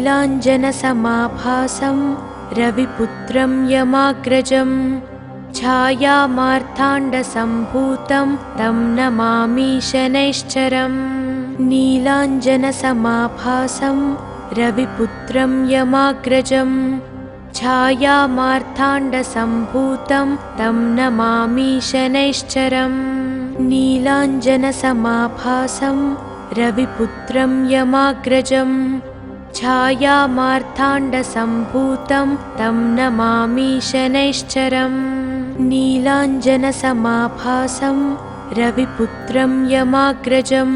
नीलाञ्जनसमाभासं रविपुत्रं यमाग्रजं छायामार्ताण्डसम्भूतं तं नमामि शनैश्चरम् नीलाञ्जनसमाभासं रविपुत्रं यमाग्रजं छायामार्ताण्डसम्भूतं तं नमामि शनैश्चरम् नीलाञ्जनसमाभासं रविपुत्रं यमाग्रजं छायामार्ताण्डसम्भूतं तं नमामि शनैश्चरम् नीलाञ्जनसमाभासं रविपुत्रं यमाग्रजं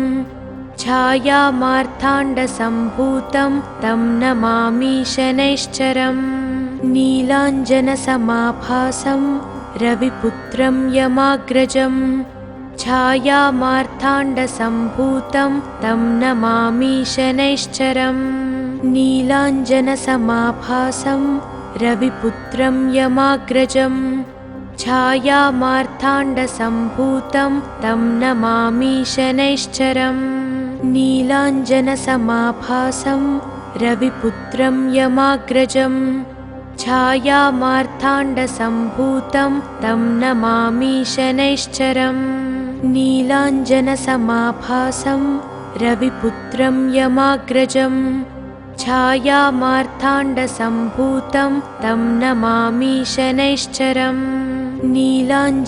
छायामार्ताण्डसम्भूतं तं नमामि शनैश्चरम् नीलाञ्जनसमाभासं रविपुत्रं यमाग्रजं छायामार्ताण्डसम्भूतं तं नमामि शनैश्चरम् नीलाञ्जनसमाभासं रविपुत्रं यमाग्रजं छायामार्ताण्डसम्भूतं तं नमामि शनैश्चरम् नीलाञ्जनसमाभासं रविपुत्रं यमाग्रजं छायामार्ताण्डसम्भूतं तं नमामि शनैश्चरम् नीलाञ्जनसमाभासं रविपुत्रं यमाग्रजं छायामार्ताण्डसम्भूतं तं नमामि शनैश्चरम् नीलाञ्जनसमाभासं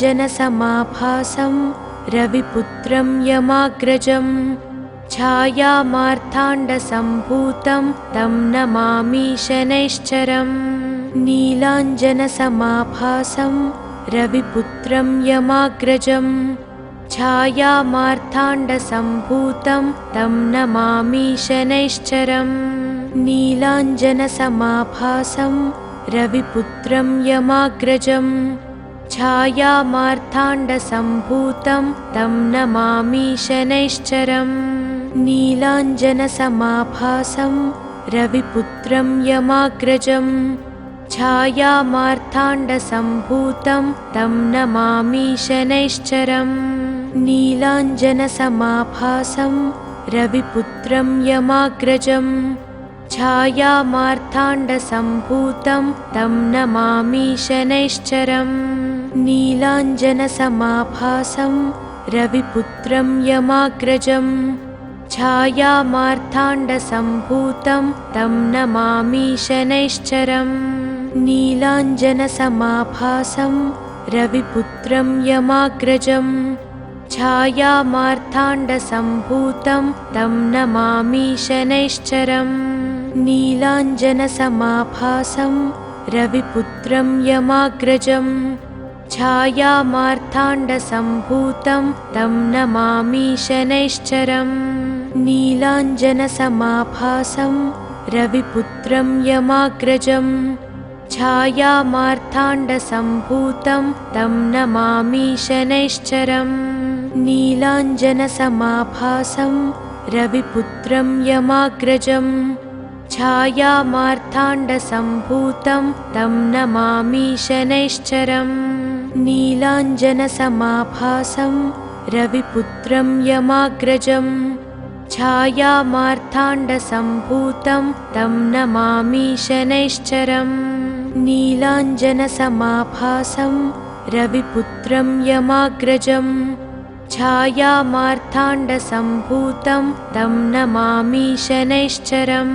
रविपुत्रं यमाग्रजं छायामार्ताण्डसम्भूतं तं नमामि शनैश्चरम् नीलाञ्जनसमाभासं रविपुत्रं यमाग्रजं छायामार्ताण्डसम्भूतं तं नमामि शनैश्चरम् नीलाञ्जनसमाभासं रविपुत्रं यमाग्रजं छायामार्ताण्डसम्भूतं तं नमामि शनैश्चरम् नीलाञ्जनसमाभासं रविपुत्रं यमाग्रजं छायामार्ताण्डसम्भूतं तं नमामि शनैश्चरम् नीलाञ्जनसमाभासं रविपुत्रं यमाग्रजं छायामार्ताण्डसम्भूतं तं नमामि शनैश्चरम् नीलाञ्जनसमाभासं रविपुत्रं यमाग्रजं छायामार्ताण्डसम्भूतं तं नमामि शनैश्चरम् नीलाञ्जनसमाभासं रविपुत्रं यमाग्रजं छायामार्ताण्डसम्भूतं तं नमामि शनैश्चरम् नीलाञ्जनसमाभासं रविपुत्रं यमाग्रजं छायामार्ताण्डसम्भूतं तं नमामि शनैश्चरम् नीलाञ्जनसमाभासं रविपुत्रं यमाग्रजं छायामार्ताण्डसम्भूतं तं नमामि शनैश्चरम् नीलाञ्जनसमाभासं रविपुत्रं यमाग्रजं छायामार्ताण्डसम्भूतं तं नमामि शनैश्चरम् नीलाञ्जनसमाभासं रविपुत्रं यमाग्रजं छायामार्ताण्डसम्भूतं तं नमामि शनैश्चरम् नीलाञ्जनसमाभासं रविपुत्रं यमाग्रजं छायामार्ताण्डसम्भूतं तं नमामि शनैश्चरम्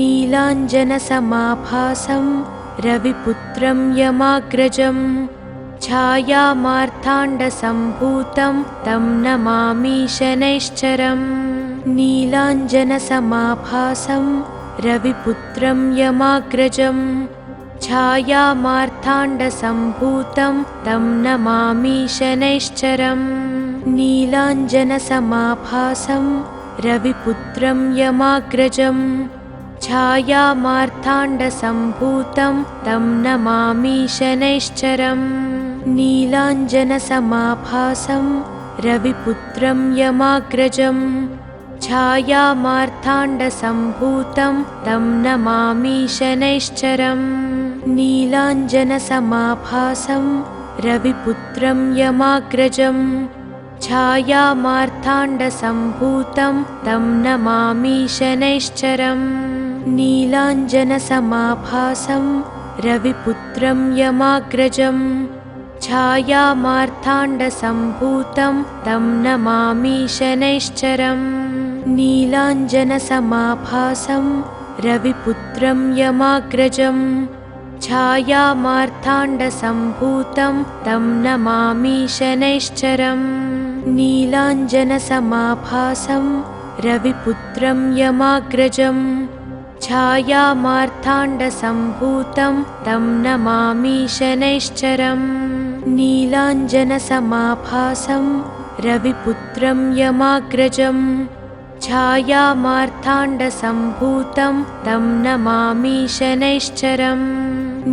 नीलाञ्जनसमाभासं रविपुत्रं यमाग्रजं छायामार्ताण्डसम्भूतं तं नमामि शनैश्चरम् नीलाञ्जनसमाभासं रविपुत्रं यमाग्रजं छायामार्ताण्डसम्भूतं तं नमामि शनैश्चरम् नीलाञ्जनसमाभासं रविपुत्रं यमाग्रजं छायामार्ताण्डसम्भूतं तं नमामि शनैश्चरम् नीलाञ्जनसमाभासं रविपुत्रं यमाग्रजं छायामार्ताण्डसम्भूतं तं नमामि शनैश्चरम् नीलाञ्जनसमाभासं रविपुत्रं यमाग्रजं छायामार्ताण्डसम्भूतं तं नमामि शनैश्चरम् नीलाञ्जनसमाभासं रविपुत्रं यमाग्रजं छायामार्ताण्डसम्भूतं तं नमामि शनैश्चरम् नीलाञ्जनसमाभासं रविपुत्रं यमाग्रजं छायामार्ताण्डसम्भूतं तं नमामि शनैश्चरम् नीलाञ्जनसमाभासं रविपुत्रं यमाग्रजं छायामार्ताण्डसम्भूतं तं नमामि शनैश्चरम् नीलाञ्जनसमाभासं रविपुत्रं यमाग्रजं छायामार्ताण्डसम्भूतं तं नमामि शनैश्चरम्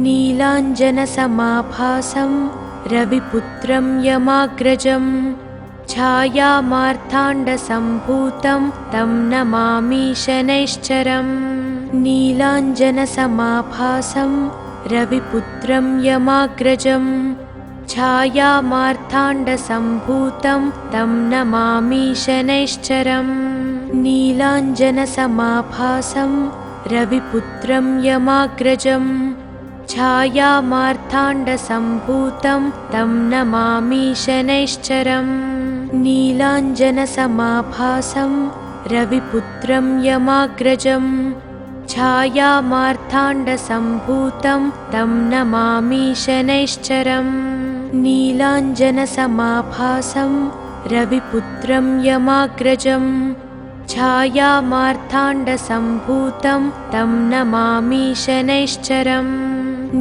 नीलाञ्जनसमाभासं रविपुत्रं यमाग्रजं छायामार्ताण्डसम्भूतं तं नमामि शनैश्चरम् नीलाञ्जनसमाभासं रविपुत्रं यमाग्रजं छायामार्ताण्डसम्भूतं तं नमामि शनैश्चरम् नीलाञ्जनसमाभासं रविपुत्रं यमाग्रजं छायामार्ताण्डसम्भूतं तं नमामि शनैश्चरम् नीलाञ्जनसमाभासं रविपुत्रं यमाग्रजं छायामार्ताण्डसम्भूतं तं नमामि शनैश्चरम् नीलाञ्जनसमाभासं रविपुत्रं यमाग्रजं छायामार्ताण्डसम्भूतं तं नमामि शनैश्चरम्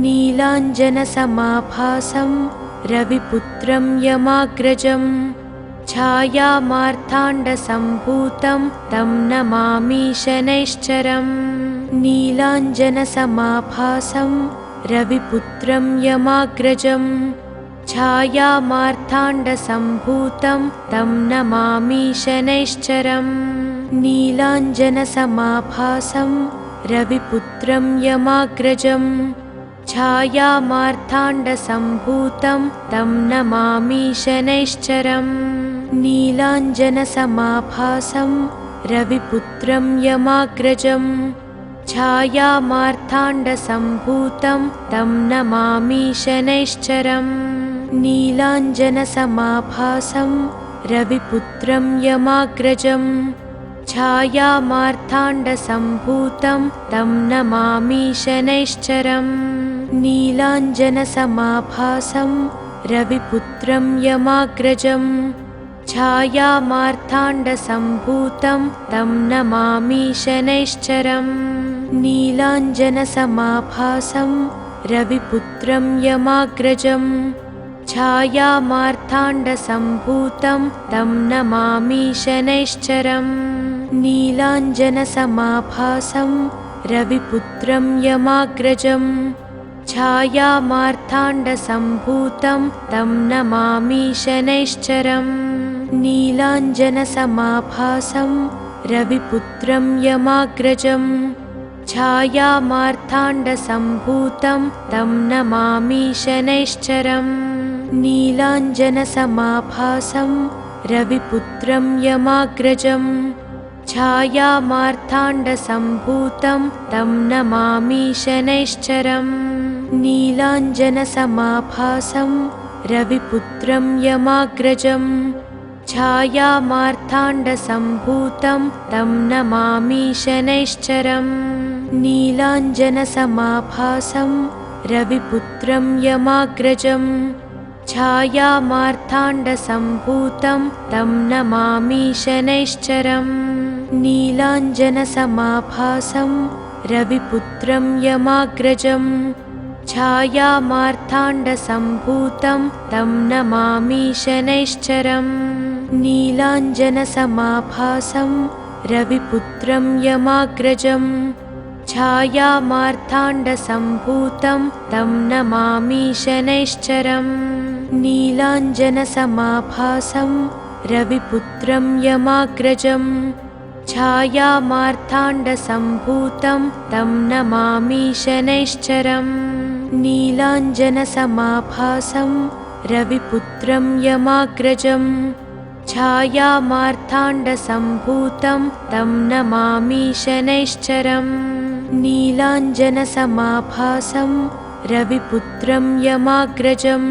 नीलाञ्जनसमाभासं रविपुत्रं यमाग्रजं छायामार्ताण्डसम्भूतं तं नमामि शनैश्चरम् नीलाञ्जनसमाभासं रविपुत्रं यमाग्रजं छायामार्ताण्डसम्भूतं तं नमामि शनैश्चरम् नीलाञ्जनसमाभासं रविपुत्रं यमाग्रजं छायामार्ताण्डसम्भूतं तं नमामि शनैश्चरम् नीलाञ्जनसमाभासं रविपुत्रं यमाग्रजं छायामार्ताण्डसम्भूतं तं नमामि शनैश्चरम् नीलाञ्जनसमाभासं रविपुत्रं यमाग्रजं छायामार्ताण्डसम्भूतं तं नमामि शनैश्चरम् नीलाञ्जनसमाभासं रविपुत्रं यमाग्रजं छायामार्ताण्डसम्भूतं तं नमामि शनैश्चरम् नीलाञ्जनसमाभासं रविपुत्रं यमाग्रजं छायामार्ताण्डसम्भूतं तं नमामि शनैश्चरम् नीलाञ्जनसमाभासं रविपुत्रं यमाग्रजं छायामार्ताण्डसम्भूतं तं नमामि शनैश्चरम् नीलाञ्जनसमाभासं रविपुत्रं यमाग्रजं छायामार्ताण्डसम्भूतं तं नमामि शनैश्चरम् नीलाञ्जनसमाभासं रविपुत्रं यमाग्रजं छायामार्ताण्डसम्भूतं तं नमामि शनैश्चरम् नीलाञ्जनसमाभासं रविपुत्रं यमाग्रजं छायामार्ताण्डसम्भूतं तं नमामि शनैश्चरम् नीलाञ्जनसमाभासं रविपुत्रं यमाग्रजं छायामार्ताण्डसम्भूतं तं नमामि शनैश्चरम् नीलाञ्जनसमाभासं रविपुत्रं यमाग्रजं छायामार्ताण्डसम्भूतं तं नमामि शनैश्चरम् नीलाञ्जनसमाभासं रविपुत्रं यमाग्रजं छायामार्ताण्डसम्भूतं तं नमामि शनैश्चरम् नीलाञ्जनसमाभासं रविपुत्रं यमाग्रजं छायामार्ताण्डसम्भूतं तं नमामि शनैश्चरम् नीलाञ्जनसमाभासं रविपुत्रं यमाग्रजं छायामार्ताण्डसम्भूतं तं नमामि शनैश्चरम् नीलाञ्जनसमाभासं रविपुत्रं यमाग्रजं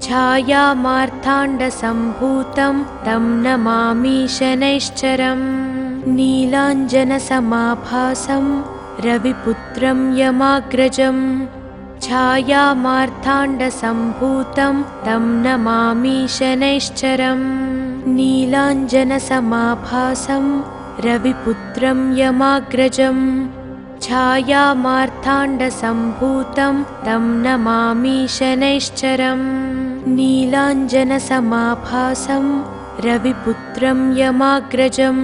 छायामार्ताण्डसम्भूतं तं नमामि शनैश्चरम् नीलाञ्जनसमाभासं रविपुत्रं यमाग्रजं छायामार्ताण्डसम्भूतं तं नमामि शनैश्चरम् नीलाञ्जनसमाभासं रविपुत्रं यमाग्रजं छायामार्ताण्डसम्भूतं तं नमामि शनैश्चरम् नीलाञ्जनसमाभासं रविपुत्रं यमाग्रजं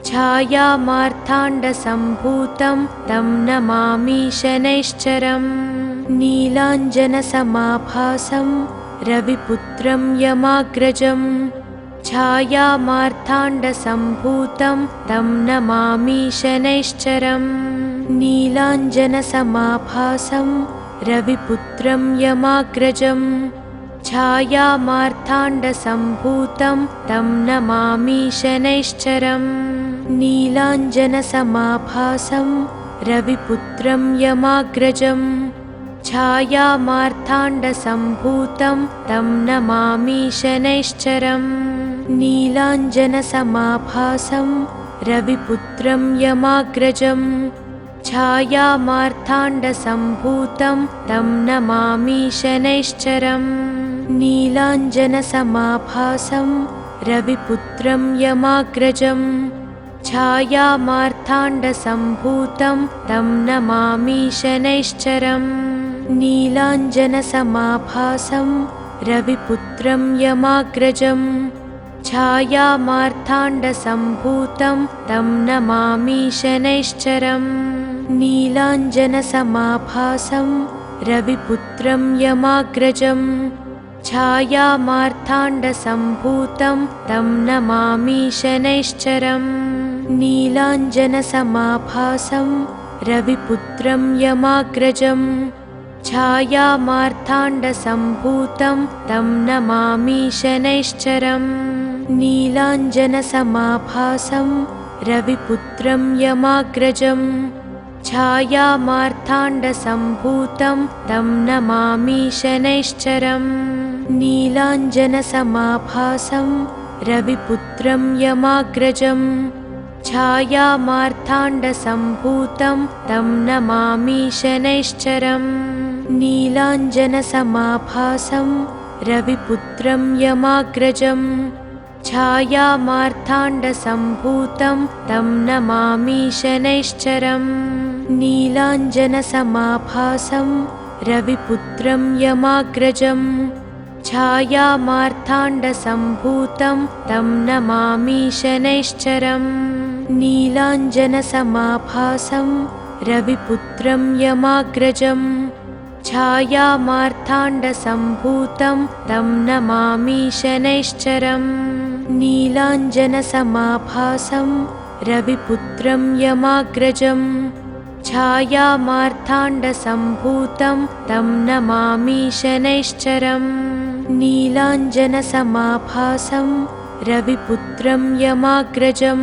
छायामार्ताण्डसम्भूतं तं नमामि शनैश्चरम् नीलाञ्जनसमाभासं रविपुत्रं यमाग्रजं छायामार्ताण्डसम्भूतं तं नमामि शनैश्चरम् नीलाञ्जनसमाभासं रविपुत्रं यमाग्रजं छायामार्ताण्डसम्भूतं तं नमामि शनैश्चरम् नीलाञ्जनसमाभासं रविपुत्रं यमाग्रजं छायामार्ताण्डसम्भूतं तं नमामि शनैश्चरम् नीलाञ्जनसमाभासं रविपुत्रं यमाग्रजं छायामार्ताण्डसम्भूतं तं नमामि शनैश्चरम् नीलाञ्जनसमाभासं रविपुत्रं यमाग्रजं छायामार्ताण्डसम्भूतं तं नमामि शनैश्चरम् नीलाञ्जनसमाभासं रविपुत्रं यमाग्रजं छायामार्ताण्डसम्भूतं तं नमामि शनैश्चरम् नीलाञ्जनसमाभासं रविपुत्रं यमाग्रजं छायामार्ताण्डसम्भूतं तं नमामि शनैश्चरम् नीलाञ्जनसमाभासं रविपुत्रं यमाग्रजं छायामार्ताण्डसम्भूतं तं नमामि शनैश्चरम् नीलाञ्जनसमाभासं रविपुत्रं यमाग्रजं छायामार्ताण्डसम्भूतं तं नमामि शनैश्चरम् नीलाञ्जनसमाभासं रविपुत्रं यमाग्रजं छायामार्ताण्डसम्भूतं तं नमामि शनैश्चरम् नीलाञ्जनसमाभासं रविपुत्रं यमाग्रजं छायामार्ताण्डसम्भूतं तं नमामि शनैश्चरम् नीलाञ्जनसमाभासं रविपुत्रं यमाग्रजं छायामार्ताण्डसम्भूतं तं नमामि शनैश्चरम् नीलाञ्जनसमाभासं रविपुत्रं यमाग्रजं छायामार्ताण्डसम्भूतं तं नमामि शनैश्चरम् नीलाञ्जनसमाभासं रविपुत्रं यमाग्रजं छायामार्ताण्डसम्भूतं तं नमामि शनैश्चरम् नीलाञ्जनसमाभासं रविपुत्रं यमाग्रजं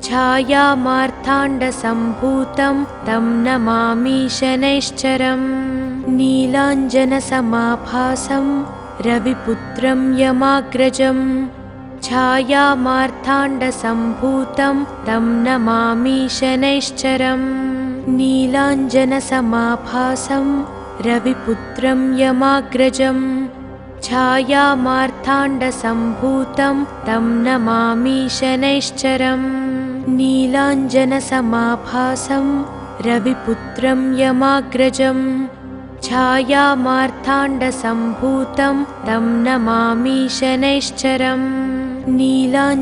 छायामार्ताण्डसम्भूतं तं नमामि शनैश्चरम् नीलाञ्जनसमाभासं रविपुत्रं यमाग्रजं छायामार्ताण्डसम्भूतं तं नमामि शनैश्चरम् नीलाञ्जनसमाभासं रविपुत्रं यमाग्रजं छायामार्ताण्डसम्भूतं तं नमामि शनैश्चरम् नीलाञ्जनसमाभासं रविपुत्रं यमाग्रजं छायामार्ताण्डसम्भूतं तं नमामि शनैश्चरम् नीलाञ्जनसमाभासं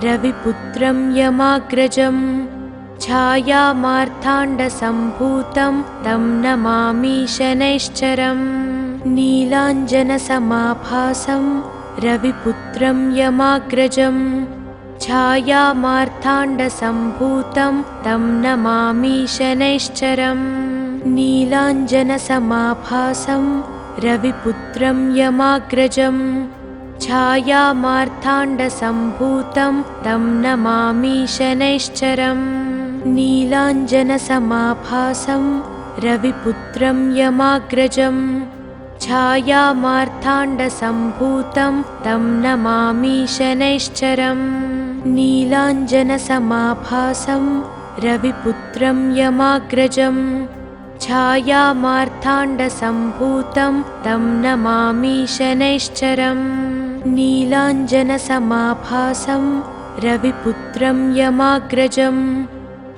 रविपुत्रं यमाग्रजं छायामार्ताण्डसम्भूतं तं नमामि शनैश्चरम् नीलाञ्जनसमाभासं रविपुत्रं यमाग्रजं छायामार्ताण्डसम्भूतं तं नमामि शनैश्चरम् नीलाञ्जनसमाभासं रविपुत्रं यमाग्रजं छायामार्ताण्डसम्भूतं तं नमामि शनैश्चरम् नीलाञ्जनसमाभासं रविपुत्रं यमाग्रजं छायामार्ताण्डसम्भूतं तं नमामि शनैश्चरम् नीलाञ्जनसमाभासं रविपुत्रं यमाग्रजं छायामार्ताण्डसम्भूतं तं नमामि शनैश्चरम् नीलाञ्जनसमाभासं रविपुत्रं यमाग्रजं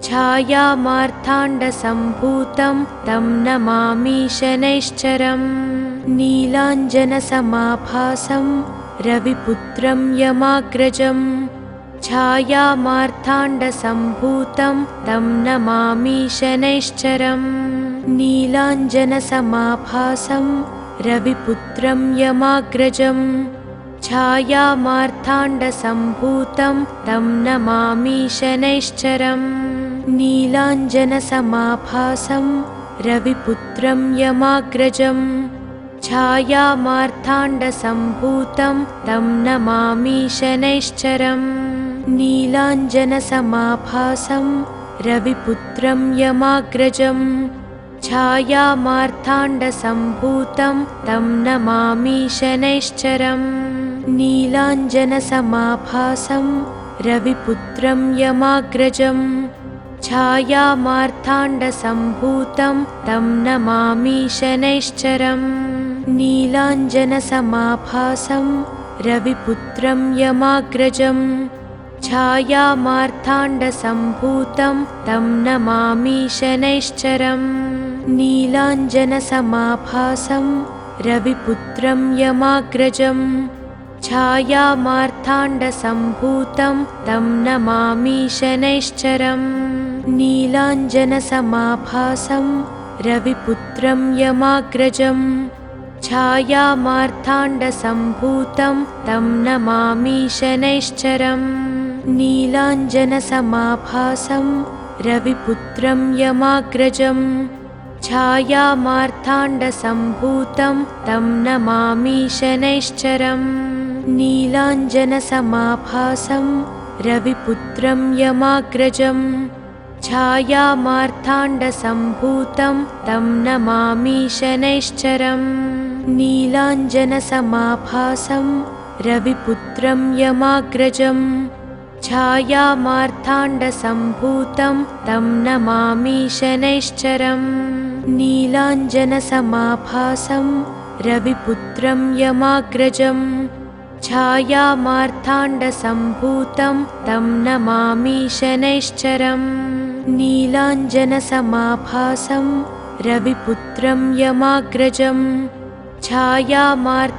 छायामार्ताण्डसम्भूतं तं नमामि शनैश्चरम् नीलाञ्जनसमाभासं रविपुत्रं यमाग्रजं छायामार्ताण्डसम्भूतं तं नमामि शनैश्चरम् नीलाञ्जनसमाभासं रविपुत्रं यमाग्रजं छायामार्ताण्डसम्भूतं तं नमामि शनैश्चरम् नीलाञ्जनसमाभासं रविपुत्रं यमाग्रजं छायामार्ताण्डसम्भूतं तं नमामि शनैश्चरम् नीलाञ्जनसमाभासं रविपुत्रं यमाग्रजं छायामार्ताण्डसम्भूतं तं नमामि शनैश्चरम् नीलाञ्जनसमाभासं रविपुत्रं यमाग्रजं छायामार्ताण्डसम्भूतं तं नमामि शनैश्चरम् नीलाञ्जनसमाभासं रविपुत्रं यमाग्रजं छायामार्ताण्डसम्भूतं तं नमामि शनैश्चरम् नीलाञ्जनसमाभासं रविपुत्रं यमाग्रजं छायामार्ताण्डसम्भूतं तं नमामि शनैश्चरम् नीलाञ्जनसमाभासं रविपुत्रं यमाग्रजं छायामार्ताण्डसम्भूतं तं नमामि शनैश्चरम् नीलाञ्जनसमाभासं रविपुत्रं यमाग्रजं छायामार्ताण्डसम्भूतं तं नमामि शनैश्चरम् नीलाञ्जनसमाभासं रविपुत्रं यमाग्रजं छायामार्ताण्डसम्भूतं तं नमामि शनैश्चरम् नीलाञ्जनसमाभासं रविपुत्रं यमाग्रजं छायामार्ताण्डसम्भूतं तं नमामि शनैश्चरम् नीलाञ्जनसमाभासं रविपुत्रं यमाग्रजं छायामार्ताण्डसम्भूतं तं नमामि शनैश्चरम् नीलाञ्जनसमाभासं रविपुत्रं यमाग्रजं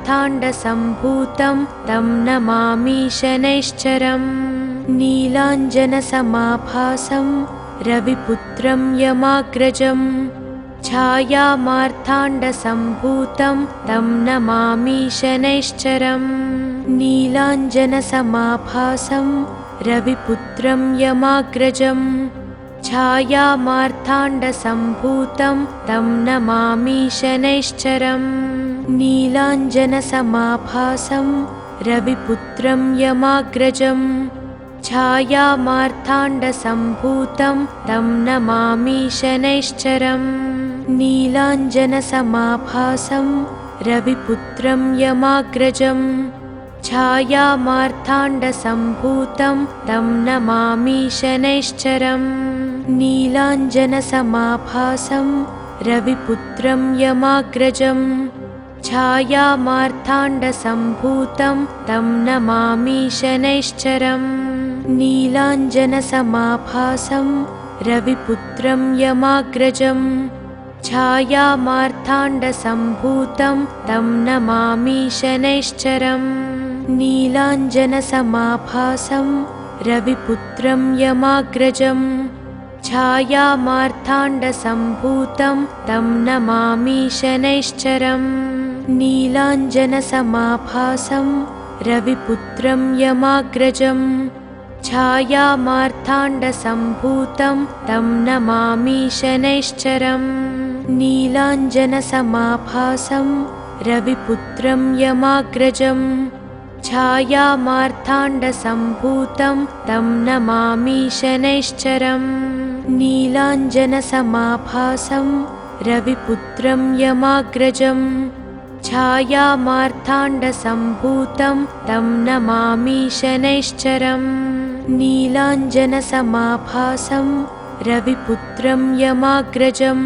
छायामार्ताण्डसम्भूतं तं नमामि शनैश्चरम् नीलाञ्जनसमाभासं रविपुत्रं यमाग्रजं छायामार्ताण्डसम्भूतं तं नमामि शनैश्चरम् नीलाञ्जनसमाभासं रविपुत्रं यमाग्रजं छायामार्ताण्डसम्भूतं तं नमामि शनैश्चरम् नीलाञ्जनसमाभासं रविपुत्रं यमाग्रजं छायामार्ताण्डसम्भूतं तं नमामि शनैश्चरम् नीलाञ्जनसमाभासं रविपुत्रं यमाग्रजं छायामार्ताण्डसम्भूतं तं नमामि शनैश्चरम् नीलाञ्जनसमाभासं रविपुत्रं यमाग्रजं छायामार्ताण्डसम्भूतं तं नमामि शनैश्चरम् नीलाञ्जनसमाभासं रविपुत्रं यमाग्रजं छायामार्ताण्डसम्भूतं तं नमामि शनैश्चरम् नीलाञ्जनसमाभासं रविपुत्रं यमाग्रजं छायामार्ताण्डसम्भूतं तं नमामि शनैश्चरम् नीलाञ्जनसमाभासं रविपुत्रं यमाग्रजं छायामार्ताण्डसम्भूतं तं नमामि शनैश्चरम् नीलाञ्जनसमाभासं रविपुत्रं यमाग्रजं छायामार्ताण्डसम्भूतं तं नमामि शनैश्चरम् नीलाञ्जनसमाभासं रविपुत्रं यमाग्रजं छायामार्ताण्डसम्भूतं तं नमामि शनैश्चरम् नीलाञ्जनसमाभासं रविपुत्रं यमाग्रजं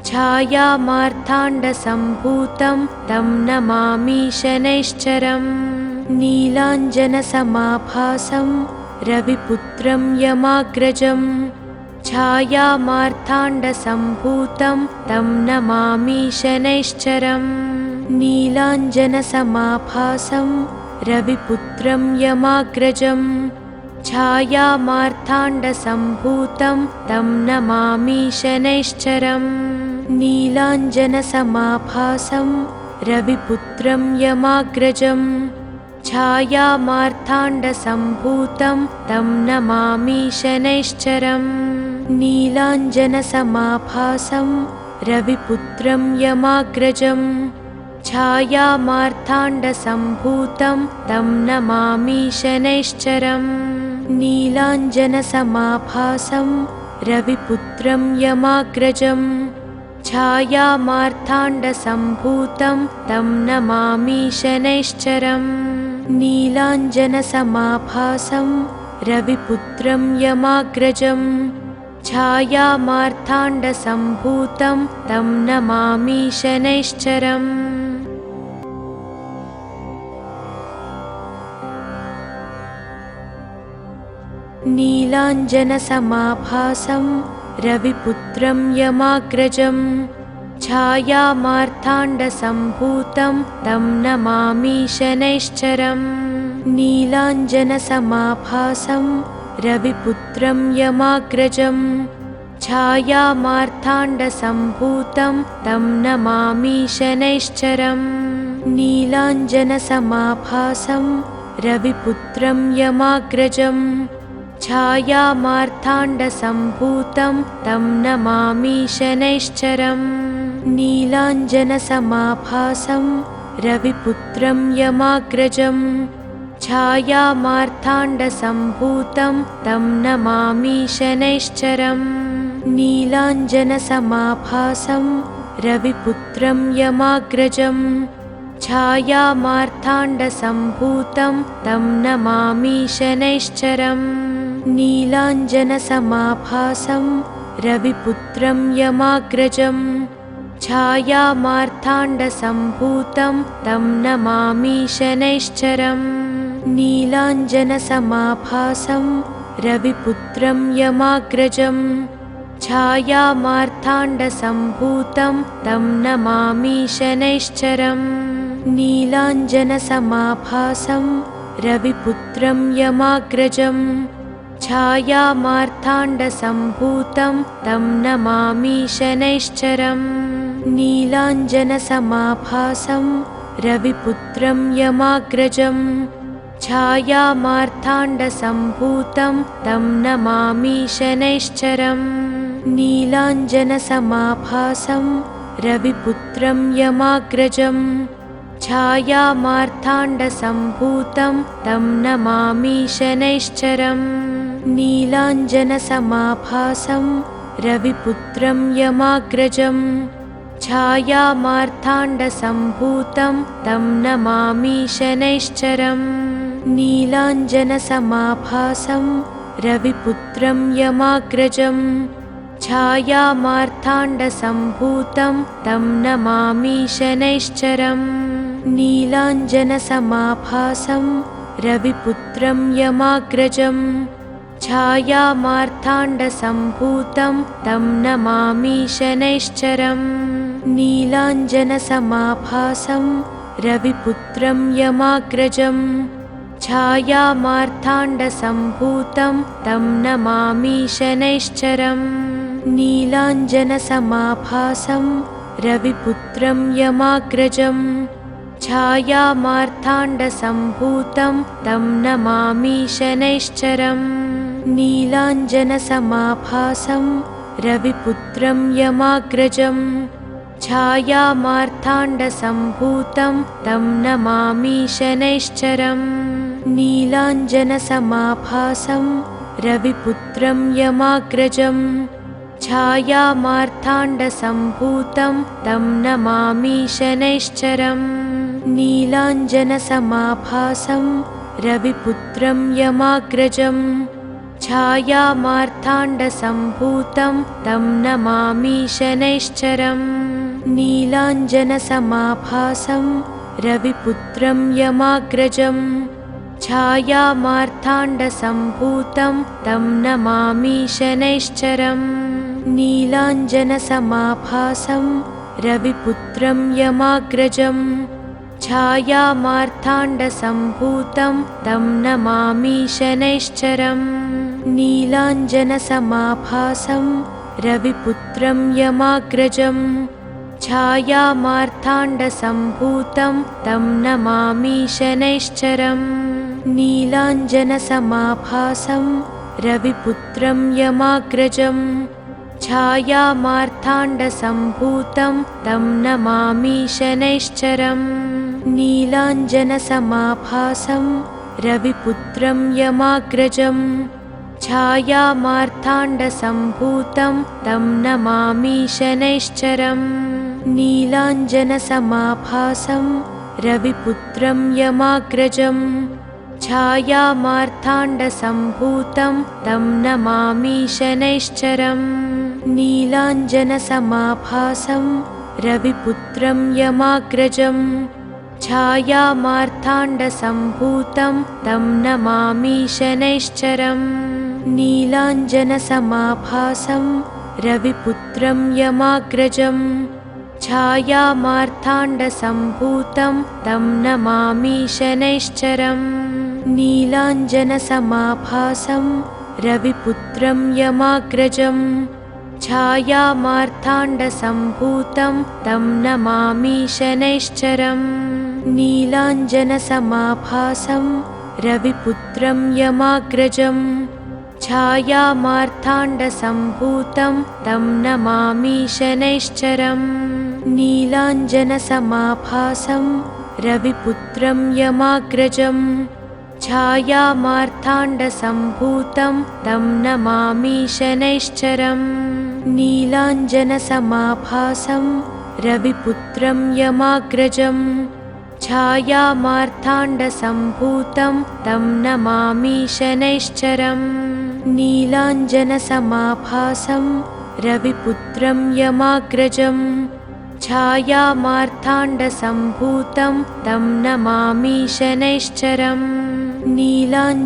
छायामार्ताण्डसम्भूतं तं नमामि शनैश्चरम् नीलाञ्जनसमाभासं रविपुत्रं यमाग्रजं छायामार्ताण्डसम्भूतं तं नमामि शनैश्चरम् नीलाञ्जनसमाभासं रविपुत्रं यमाग्रजं छायामार्ताण्डसम्भूतं तं नमामि शनैश्चरम् नीलाञ्जनसमाभासं रविपुत्रं यमाग्रजं छायामार्ताण्डसम्भूतं तं नमामि शनैश्चरम् नीलाञ्जनसमाभासं रविपुत्रं यमाग्रजं छायामार्ताण्डसम्भूतं तं नमामि शनैश्चरम् नीलाञ्जनसमाभासं रविपुत्रं यमाग्रजं छायामार्ताण्डसम्भूतं तं नमामि शनैश्चरम् नीलाञ्जनसमाभासं रविपुत्रं यमाग्रजं छायामार्ताण्डसम्भूतं तं नमामि शनैश्चरम् नीलाञ्जनसमाभासं रविपुत्रं यमाग्रजं छायामार्ताण्डसम्भूतं तं नमामि शनैश्चरम् नीलाञ्जनसमाभासं रविपुत्रं यमाग्रजं छायामार्ताण्डसम्भूतं तं नमामि शनैश्चरम् नीलाञ्जनसमाभासं रविपुत्रं यमाग्रजं छायामार्ताण्डसम्भूतं तं नमामि शनैश्चरम् नीलाञ्जनसमाभासं रविपुत्रं यमाग्रजं छायामार्ताण्डसम्भूतं तं नमामि शनैश्चरम् नीलाञ्जनसमाभासं रविपुत्रं यमाग्रजं छायामार्ताण्डसम्भूतं तं नमामि शनैश्चरम् नीलाञ्जनसमाभासं रविपुत्रं यमाग्रजं छायामार्ताण्डसम्भूतं तं नमामि शनैश्चरम् नीलाञ्जनसमाभासं रविपुत्रं यमाग्रजं छायामार्ताण्डसम्भूतं तं नमामि शनैश्चरम् नीलाञ्जनसमाभासं रविपुत्रं यमाग्रजं छायामार्ताण्डसम्भूतं तं नमामि शनैश्चरम् नीलाञ्जनसमाभासं रविपुत्रं यमाग्रजं छायामार्ताण्डसम्भूतं तं नमामि शनैश्चरम् नीलाञ्जनसमाभासं रविपुत्रं यमाग्रजं छायामार्ताण्डसम्भूतं तं नमामि शनैश्चरम् नीलाञ्जनसमाभासं रविपुत्रं यमाग्रजं छायामार्ताण्डसम्भूतं तं नमामि शनैश्चरम् नीलाञ्जनसमाभासं रविपुत्रं यमाग्रजं छायामार्ताण्डसम्भूतं तं नमामि शनैश्चरम् नीलाञ्जनसमाभासं रविपुत्रं यमाग्रजं छायामार्ताण्डसम्भूतं तं नमामि शनैश्चरम् नीलाञ्जनसमाभासं रविपुत्रं यमाग्रजं छायामार्ताण्डसम्भूतं तं नमामि शनैश्चरम् नीलाञ्जनसमाभासं रविपुत्रं यमाग्रजं छायामार्ताण्डसम्भूतं तं नमामि शनैश्चरम् नीलाञ्जनसमाभासं रविपुत्रं यमाग्रजं छायामार्ताण्डसम्भूतं तं नमामि शनैश्चरम् नीलाञ्जनसमाभासं रविपुत्रं यमाग्रजं छायामार्ताण्डसम्भूतं तं नमामि शनैश्चरम् नीलाञ्जनसमाभासं रविपुत्रं यमाग्रजं छायामार्ताण्डसम्भूतं तं नमामि शनैश्चरम् नीलाञ्जनसमाभासं रविपुत्रं यमाग्रजं छायामार्ताण्डसम्भूतं तं नमामि शनैश्चरम् नीलाञ्जनसमाभासं रविपुत्रं यमाग्रजं छायामार्ताण्डसम्भूतं तं नमामि शनैश्चरम् नीलाञ्जनसमाभासं रविपुत्रं यमाग्रजं छायामार्ताण्डसम्भूतं तं नमामि शनैश्चरम् नीलाञ्जनसमाभासं रविपुत्रं यमाग्रजं छायामार्ताण्डसम्भूतं तं नमामि शनैश्चरम् नीलाञ्जनसमाभासं रविपुत्रं यमाग्रजं छायामार्ताण्डसम्भूतं तं नमामि शनैश्चरम् नीलाञ्जनसमाभासं रविपुत्रं यमाग्रजं छायामार्ताण्डसम्भूतं तं नमामि शनैश्चरम् नीलाञ्जनसमाभासं रविपुत्रं यमाग्रजं छायामार्ताण्डसम्भूतं तं नमामि शनैश्चरम् नीलाञ्जनसमाभासं रविपुत्रं यमाग्रजं छायामार्ताण्डसम्भूतं तं नमामि शनैश्चरम् नीलाञ्जनसमाभासं रविपुत्रं यमाग्रजं छायामार्ताण्डसम्भूतं तं नमामि शनैश्चरम् नीलाञ्जनसमाभासं रविपुत्रं यमाग्रजं छायामार्ताण्डसम्भूतं तं नमामि शनैश्चरम् नीलाञ्जनसमाभासं रविपुत्रं यमाग्रजं छायामार्ताण्डसम्भूतं तं नमामि शनैश्चरम् नीलाञ्जनसमाभासं रविपुत्रं यमाग्रजं छायामार्ताण्डसम्भूतं तं नमामि शनैश्चरम् नीलाञ्जनसमाभासं रविपुत्रं यमाग्रजं छायामार्ताण्डसम्भूतं तं नमामि शनैश्चरम् नीलाञ्जनसमाभासं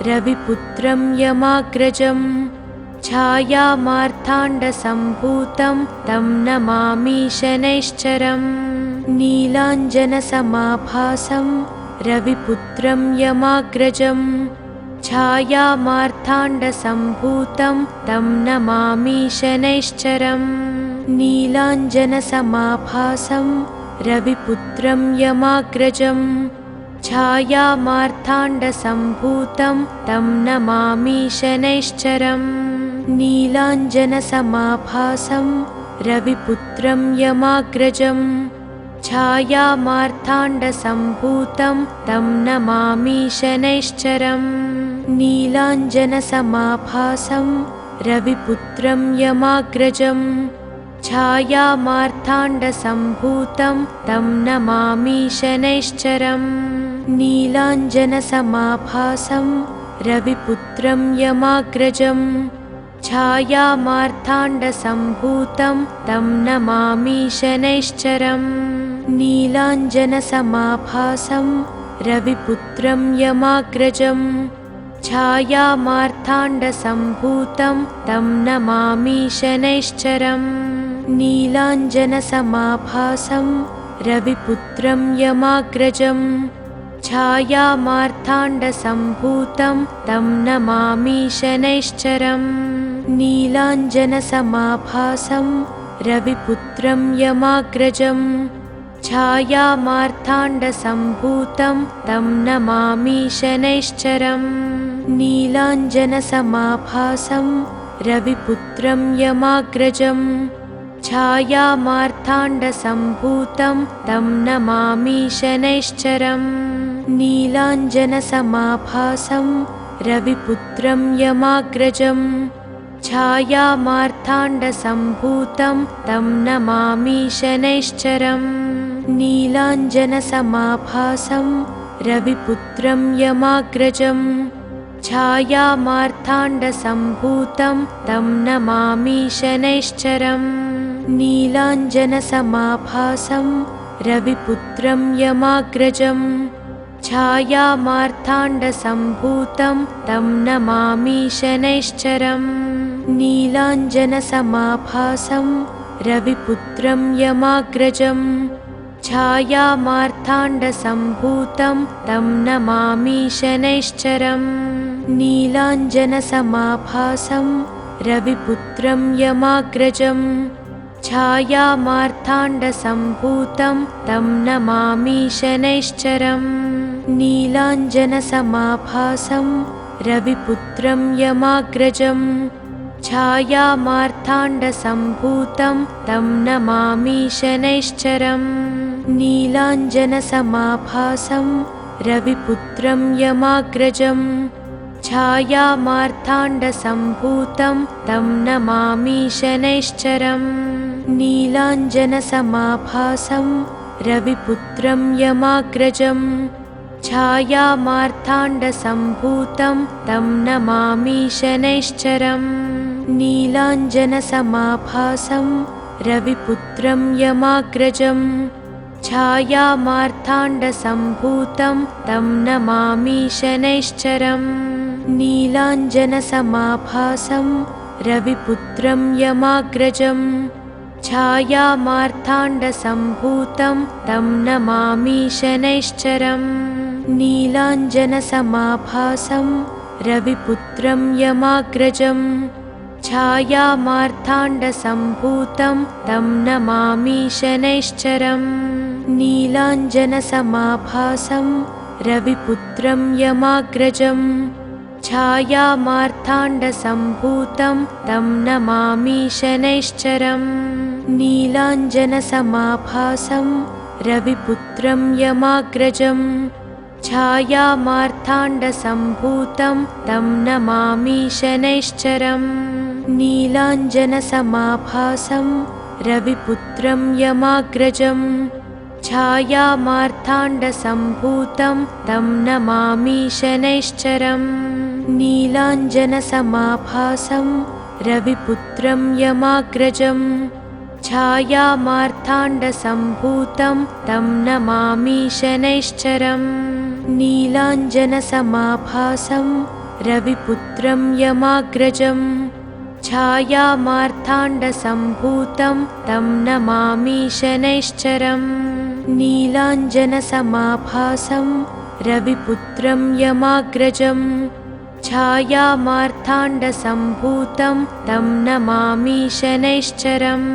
रविपुत्रं यमाग्रजं छायामार्ताण्डसम्भूतं तं नमामि शनैश्चरम् नीलाञ्जनसमाभासं रविपुत्रं यमाग्रजं छायामार्ताण्डसम्भूतं तं नमामि शनैश्चरम् नीलाञ्जनसमाभासं रविपुत्रं यमाग्रजं छायामार्ताण्डसम्भूतं तं नमामि शनैश्चरम् नीलाञ्जनसमाभासं रविपुत्रं यमाग्रजं छायामार्ताण्डसम्भूतं तं नमामि शनैश्चरम् नीलाञ्जनसमाभासं रविपुत्रं यमाग्रजं छायामार्ताण्डसम्भूतं तं नमामि शनैश्चरम् नीलाञ्जनसमाभासं रविपुत्रं यमाग्रजं छायामार्ताण्डसम्भूतं तं नमामि शनैश्चरम् नीलाञ्जनसमाभासं रविपुत्रं यमाग्रजं छायामार्ताण्डसम्भूतं तं नमामि शनैश्चरम् नीलाञ्जनसमाभासं रविपुत्रं यमाग्रजं छायामार्ताण्डसम्भूतं तं नमामि शनैश्चरम् नीलाञ्जनसमाभासं रविपुत्रं यमाग्रजं छायामार्ताण्डसम्भूतं तं नमामि शनैश्चरम् नीलाञ्जनसमाभासं रविपुत्रं यमाग्रजं छायामार्ताण्डसम्भूतं तं नमामि शनैश्चरम् नीलाञ्जनसमाभासं रविपुत्रं यमाग्रजं छायामार्ताण्डसम्भूतं तं नमामि शनैश्चरम् नीलाञ्जनसमाभासं रविपुत्रं यमाग्रजं छायामार्ताण्डसम्भूतं तं नमामि शनैश्चरम् नीलाञ्जनसमाभासं रविपुत्रं यमाग्रजं छायामार्ताण्डसम्भूतं तं नमामि शनैश्चरम् नीलाञ्जनसमाभासं रविपुत्रं यमाग्रजं छायामार्ताण्डसम्भूतं तं नमामि शनैश्चरम् नीलाञ्जनसमाभासं रविपुत्रं यमाग्रजं छायामार्ताण्डसम्भूतं तं नमामि शनैश्चरम् नीलाञ्जनसमाभासं रविपुत्रं यमाग्रजं छायामार्ताण्डसम्भूतं तं नमामि शनैश्चरम् नीलाञ्जनसमाभासं रविपुत्रं यमाग्रजं छायामार्ताण्डसम्भूतं तं नमामि शनैश्चरम् नीलाञ्जनसमाभासं रविपुत्रं यमाग्रजं छायामार्ताण्डसम्भूतं तं नमामि शनैश्चरम् नीलाञ्जनसमाभासं रविपुत्रं यमाग्रजं छायामार्ताण्डसम्भूतं तं नमामि शनैश्चरम् नीलाञ्जनसमाभासं रविपुत्रं यमाग्रजं छायामार्ताण्डसम्भूतं तं नमामि शनैश्चरम् नीलाञ्जनसमाभासं रविपुत्रं यमाग्रजं छायामार्ताण्डसम्भूतं तं नमामि शनैश्चरम् नीलाञ्जनसमाभासं रविपुत्रं यमाग्रजं छायामार्ताण्डसम्भूतं तं नमामि शनैश्चरम् नीलाञ्जनसमाभासं रविपुत्रं यमाग्रजं छायामार्ताण्डसम्भूतं तं नमामि शनैश्चरम् नीलाञ्जनसमाभासं रविपुत्रं यमाग्रजं छायामार्ताण्डसम्भूतं तं नमामि शनैश्चरम् नीलाञ्जनसमाभासं रविपुत्रं यमाग्रजं छायामार्ताण्डसम्भूतं तं नमामि शनैश्चरम् नीलाञ्जनसमाभासं रविपुत्रं यमाग्रजं छायामार्ताण्डसम्भूतं तं नमामि शनैश्चरम् नीलाञ्जनसमाभासं रविपुत्रं यमाग्रजं छायामार्ताण्डसम्भूतं तं नमामि शनैश्चरम्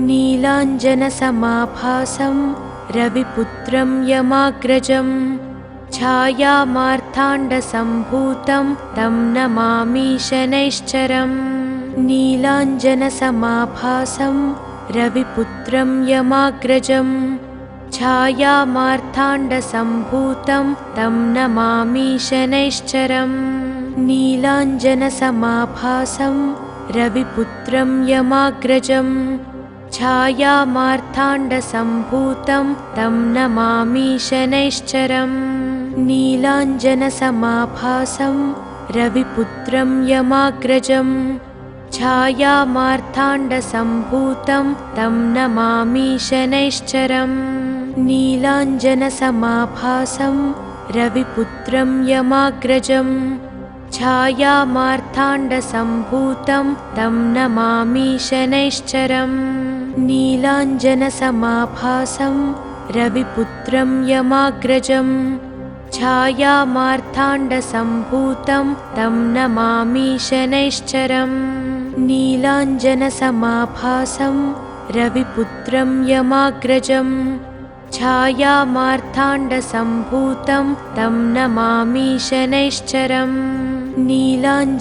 नीलाञ्जनसमाभासं रविपुत्रं यमाग्रजं छायामार्ताण्डसम्भूतं तं नमामि शनैश्चरम् नीलाञ्जनसमाभासं रविपुत्रं यमाग्रजं छायामार्ताण्डसम्भूतं तं नमामि शनैश्चरम् नीलाञ्जनसमाभासं रविपुत्रं यमाग्रजं छायामार्ताण्डसम्भूतं तं नमामि शनैश्चरम् नीलाञ्जनसमाभासं रविपुत्रं यमाग्रजं छायामार्ताण्डसम्भूतं तं नमामि शनैश्चरम् नीलाञ्जनसमाभासं रविपुत्रं यमाग्रजं छायामार्ताण्डसम्भूतं तं नमामि शनैश्चरम् नीलाञ्जनसमाभासं रविपुत्रं यमाग्रजं छायामार्ताण्डसम्भूतं तं नमामि शनैश्चरम् नीलाञ्जनसमाभासं रविपुत्रं यमाग्रजं छायामार्ताण्डसम्भूतं तं नमामि शनैश्चरम् नीलाञ्जनसमाभासं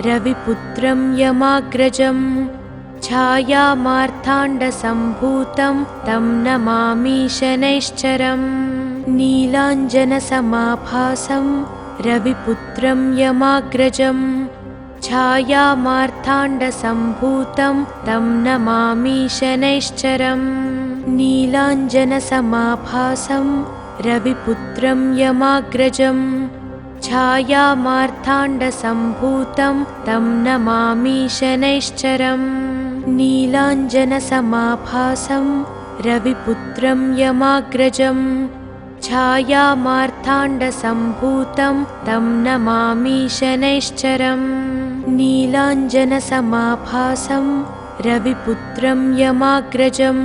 रविपुत्रं यमाग्रजं छायामार्ताण्डसम्भूतं तं नमामि शनैश्चरम् नीलाञ्जनसमाभासं रविपुत्रं यमाग्रजं छायामार्ताण्डसम्भूतं तं नमामि शनैश्चरम् नीलाञ्जनसमाभासं रविपुत्रं यमाग्रजं छायामार्ताण्डसम्भूतं तं नमामि शनैश्चरम् नीलाञ्जनसमाभासं रविपुत्रं यमाग्रजं छायामार्ताण्डसम्भूतं तं नमामि शनैश्चरम् नीलाञ्जनसमाभासं रविपुत्रं यमाग्रजं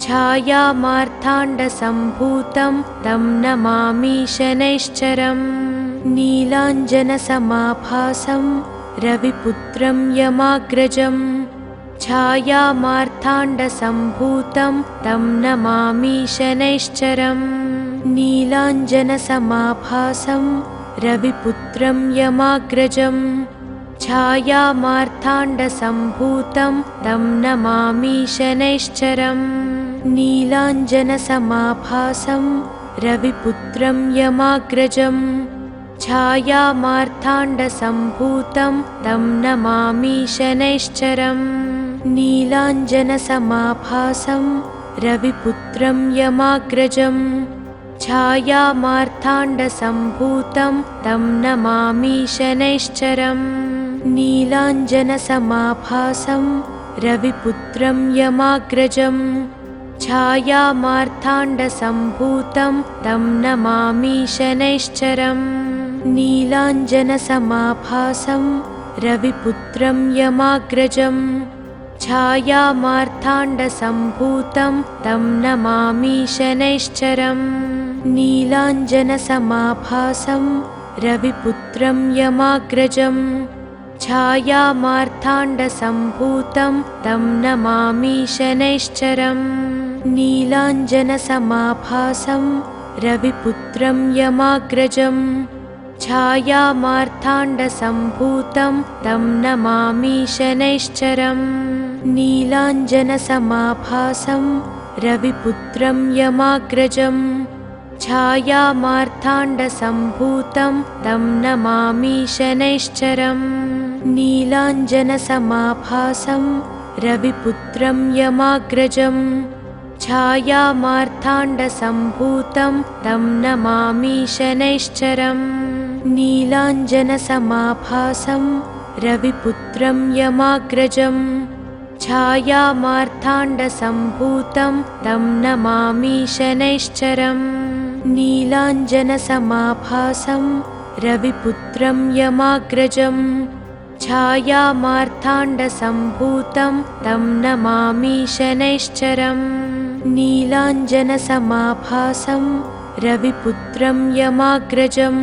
छायामार्ताण्डसम्भूतं तं नमामि शनैश्चरम् नीलाञ्जनसमाभासं रविपुत्रं यमाग्रजं छायामार्ताण्डसम्भूतं तं नमामि शनैश्चरम् नीलाञ्जनसमाभासं रविपुत्रं यमाग्रजं छायामार्ताण्डसम्भूतं तं नमामि शनैश्चरम् नीलाञ्जनसमाभासं रविपुत्रं यमाग्रजं छायामार्ताण्डसम्भूतं तं नमामि शनैश्चरम् नीलाञ्जनसमाभासं रविपुत्रं यमाग्रजं छायामार्ताण्डसम्भूतं तं नमामि शनैश्चरम् नीलाञ्जनसमाभासं रविपुत्रं यमाग्रजं छायामार्ताण्डसम्भूतं तं नमामि शनैश्चरम् नीलाञ्जनसमाभासं रविपुत्रं यमाग्रजं छायामार्ताण्डसम्भूतं तं नमामि शनैश्चरम् नीलाञ्जनसमाभासं रविपुत्रं यमाग्रजं छायामार्ताण्डसम्भूतं तं नमामि शनैश्चरम् नीलाञ्जनसमाभासं रविपुत्रं यमाग्रजं छायामार्ताण्डसम्भूतं तं नमामि शनैश्चरम् नीलाञ्जनसमाभासं रविपुत्रं यमाग्रजं छायामार्ताण्डसम्भूतं तं नमामि शनैश्चरम् नीलाञ्जनसमाभासं रविपुत्रं यमाग्रजं छायामार्ताण्डसम्भूतं तं नमामि शनैश्चरम् नीलाञ्जनसमाभासं रविपुत्रं यमाग्रजं छायामार्ताण्डसम्भूतं तं नमामि शनैश्चरम् नीलाञ्जनसमाभासं रविपुत्रं यमाग्रजं छायामार्ताण्डसम्भूतं तं नमामि शनैश्चरम् नीलाञ्जनसमाभासं रविपुत्रं यमाग्रजं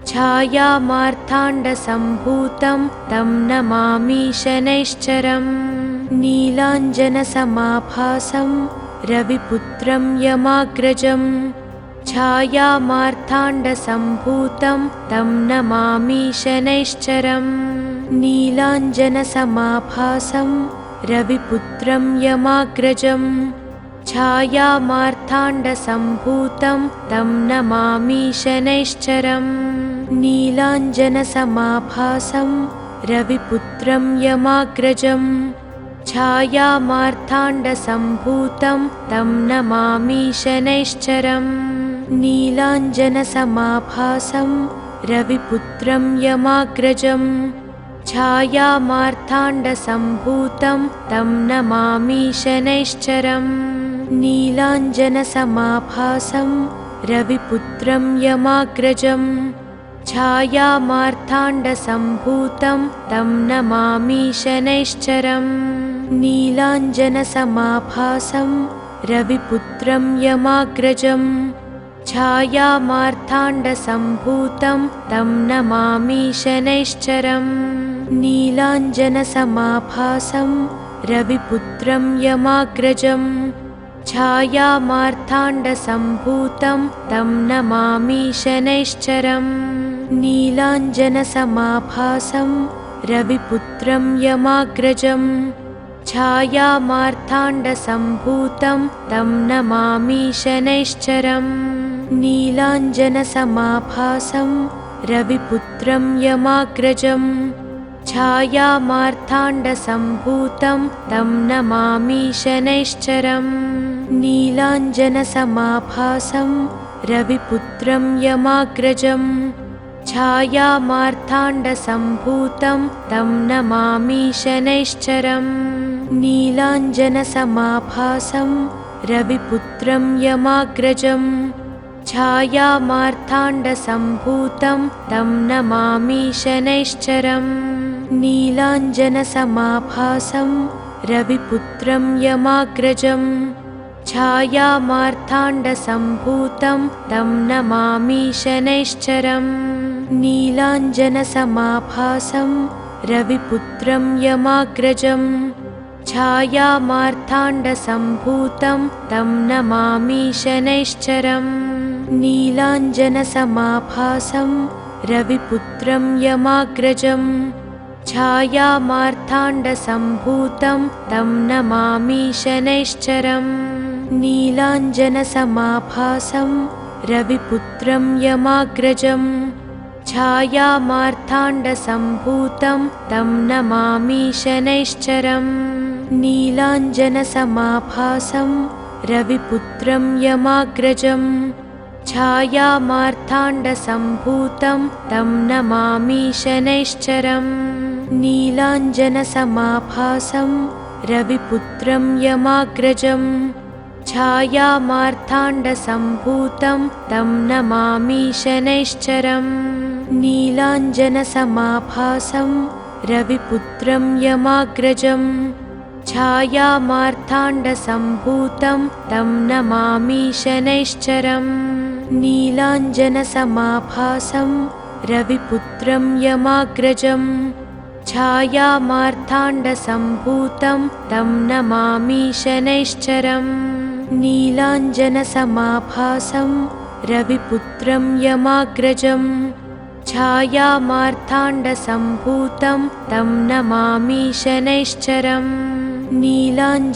छायामार्ताण्डसम्भूतं तं नमामि शनैश्चरम् नीलाञ्जनसमाभासं रविपुत्रं यमाग्रजं छायामार्ताण्डसम्भूतं तं नमामि शनैश्चरम् नीलाञ्जनसमाभासं रविपुत्रं यमाग्रजं छायामार्ताण्डसम्भूतं तं नमामि शनैश्चरम् नीलाञ्जनसमाभासं रविपुत्रं यमाग्रजं छायामार्ताण्डसम्भूतं तं नमामि शनैश्चरम् नीलाञ्जनसमाभासं रविपुत्रं यमाग्रजं छायामार्ताण्डसम्भूतं तं नमामि शनैश्चरम् नीलाञ्जनसमाभासं रविपुत्रं यमाग्रजं छायामार्ताण्डसम्भूतं तं नमामि शनैश्चरम् नीलाञ्जनसमाभासं रविपुत्रं यमाग्रजं छायामार्ताण्डसम्भूतं तं नमामि शनैश्चरम् नीलाञ्जनसमाभासं रविपुत्रं यमाग्रजं छायामार्ताण्डसम्भूतं तं नमामि शनैश्चरम् नीलाञ्जनसमाभासं रविपुत्रं यमाग्रजं छायामार्ताण्डसम्भूतं तं नमामि शनैश्चरम् नीलाञ्जनसमाभासं रविपुत्रं यमाग्रजं छायामार्ताण्डसम्भूतं तं नमामि शनैश्चरम् नीलाञ्जनसमाभासं रविपुत्रं यमाग्रजं छायामार्ताण्डसम्भूतं तं नमामि शनैश्चरम् नीलाञ्जनसमाभासं रविपुत्रं यमाग्रजं छायामार्ताण्डसम्भूतं तं नमामि शनैश्चरम् नीलाञ्जनसमाभासं रविपुत्रं यमाग्रजं छायामार्ताण्डसम्भूतं तं नमामि शनैश्चरम् नीलाञ्जनसमाभासं रविपुत्रं यमाग्रजं छायामार्ताण्डसम्भूतं तं नमामि शनैश्चरम् नीलाञ्जनसमाभासं रविपुत्रं यमाग्रजं छायामार्ताण्डसम्भूतं तं नमामि शनैश्चरम् नीलाञ्जनसमाभासं रविपुत्रं यमाग्रजं छायामार्ताण्डसम्भूतं तं नमामि शनैश्चरम् नीलाञ्जनसमाभासं रविपुत्रं यमाग्रजं छायामार्ताण्डसम्भूतं तं नमामि शनैश्चरम् नीलाञ्जनसमाभासं रविपुत्रं यमाग्रजं छायामार्ताण्डसम्भूतं तं नमामि शनैश्चरम् नीलाञ्जनसमाभासं रविपुत्रं यमाग्रजं छायामार्ताण्डसम्भूतं तं नमामि शनैश्चरम् नीलाञ्जनसमाभासं रविपुत्रं यमाग्रजं छायामार्ताण्डसम्भूतं तं नमामि शनैश्चरम् नीलाञ्जनसमाभासं रविपुत्रं यमाग्रजं छायामार्ताण्डसम्भूतं तं नमामि शनैश्चरम् नीलाञ्जनसमाभासं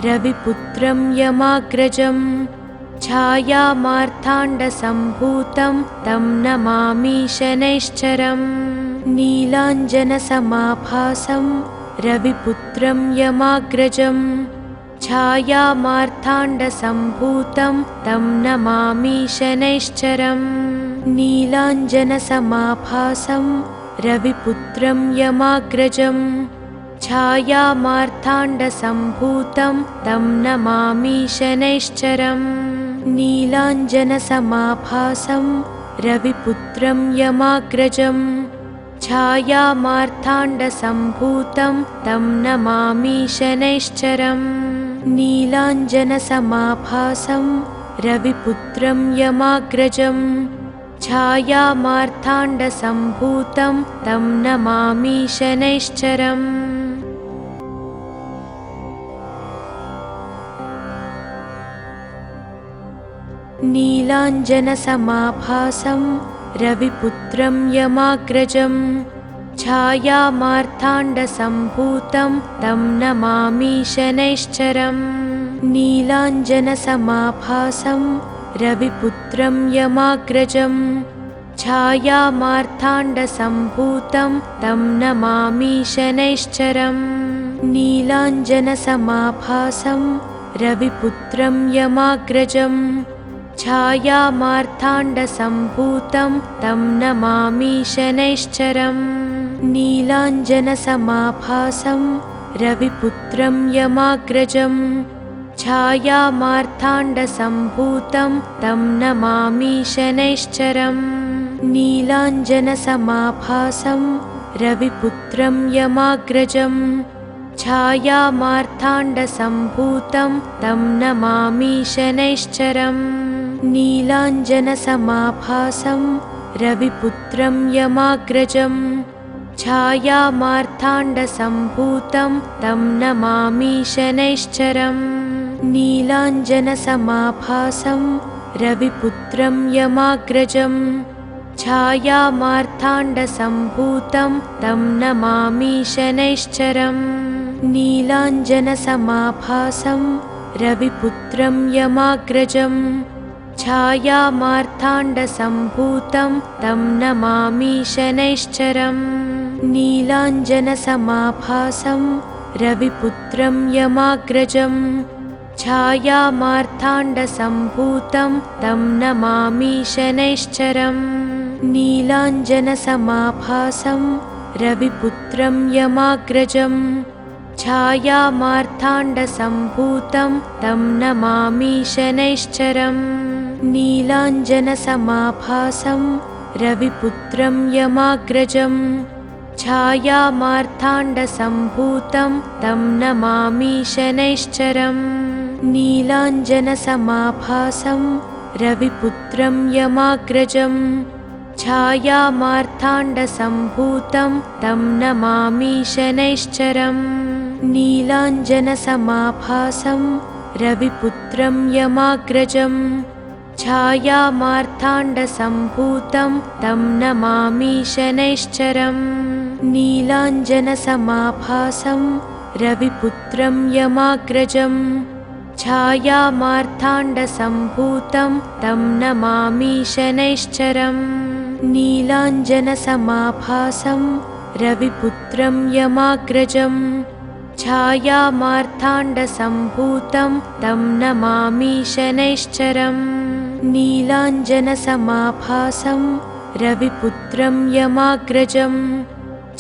रविपुत्रं यमाग्रजं छायामार्ताण्डसम्भूतं तं नमामि शनैश्चरम् नीलाञ्जनसमाभासं रविपुत्रं यमाग्रजं छायामार्ताण्डसम्भूतं तं नमामि शनैश्चरम् नीलाञ्जनसमाभासं रविपुत्रं यमाग्रजं छायामार्ताण्डसम्भूतं तं नमामि शनैश्चरम् नीलाञ्जनसमाभासं रविपुत्रं यमाग्रजं छायामार्ताण्डसम्भूतं तं नमामि शनैश्चरम् नीलाञ्जनसमाभासं रविपुत्रं यमाग्रजं छायामार्ताण्डसम्भूतं तं नमामि शनैश्चरम् नीलाञ्जनसमाभासं रविपुत्रं यमाग्रजं छायामार्ताण्डसम्भूतं तं नमामि शनैश्चरम् नीलाञ्जनसमाभासं रविपुत्रं यमाग्रजं छायामार्ताण्डसम्भूतं तं नमामि शनैश्चरम् नीलाञ्जनसमाभासं रविपुत्रं यमाग्रजं छायामार्ताण्डसम्भूतं तं नमामि शनैश्चरम् नीलाञ्जनसमाभासं रविपुत्रं यमाग्रजं छायामार्ताण्डसम्भूतं तं नमामि शनैश्चरम् नीलाञ्जनसमाभासं रविपुत्रं यमाग्रजं छायामार्ताण्डसम्भूतं तं नमामि शनैश्चरम् नीलाञ्जनसमाभासं रविपुत्रं यमाग्रजं छायामार्ताण्डसम्भूतं तं नमामि शनैश्चरम् नीलाञ्जनसमाभासं रविपुत्रं यमाग्रजं छायामार्ताण्डसम्भूतं तं नमामि शनैश्चरम् नीलाञ्जनसमाभासं रविपुत्रं यमाग्रजं छायामार्ताण्डसम्भूतं तं नमामि शनैश्चरम् नीलाञ्जनसमाभासं रविपुत्रं यमाग्रजं छायामार्ताण्डसम्भूतं तं नमामि शनैश्चरम् नीलाञ्जनसमाभासं रविपुत्रं यमाग्रजं छायामार्ताण्डसम्भूतं तं नमामि शनैश्चरम् नीलाञ्जनसमाभासं रविपुत्रं यमाग्रजं छायामार्ताण्डसम्भूतं तं नमामि शनैश्चरम् नीलाञ्जनसमाभासं रविपुत्रं यमाग्रजं छायामार्ताण्डसम्भूतं तं नमामि शनैश्चरम् नीलाञ्जनसमाभासं रविपुत्रं यमाग्रजं छायामार्ताण्डसम्भूतं तं नमामि शनैश्चरम् नीलाञ्जनसमाभासं रविपुत्रं यमाग्रजं छायामार्ताण्डसम्भूतं तं नमामि शनैश्चरम् नीलाञ्जनसमाभासं रविपुत्रं यमाग्रजं छायामार्ताण्डसम्भूतं तं नमामि शनैश्चरम् नीलाञ्जनसमाभासं रविपुत्रं यमाग्रजं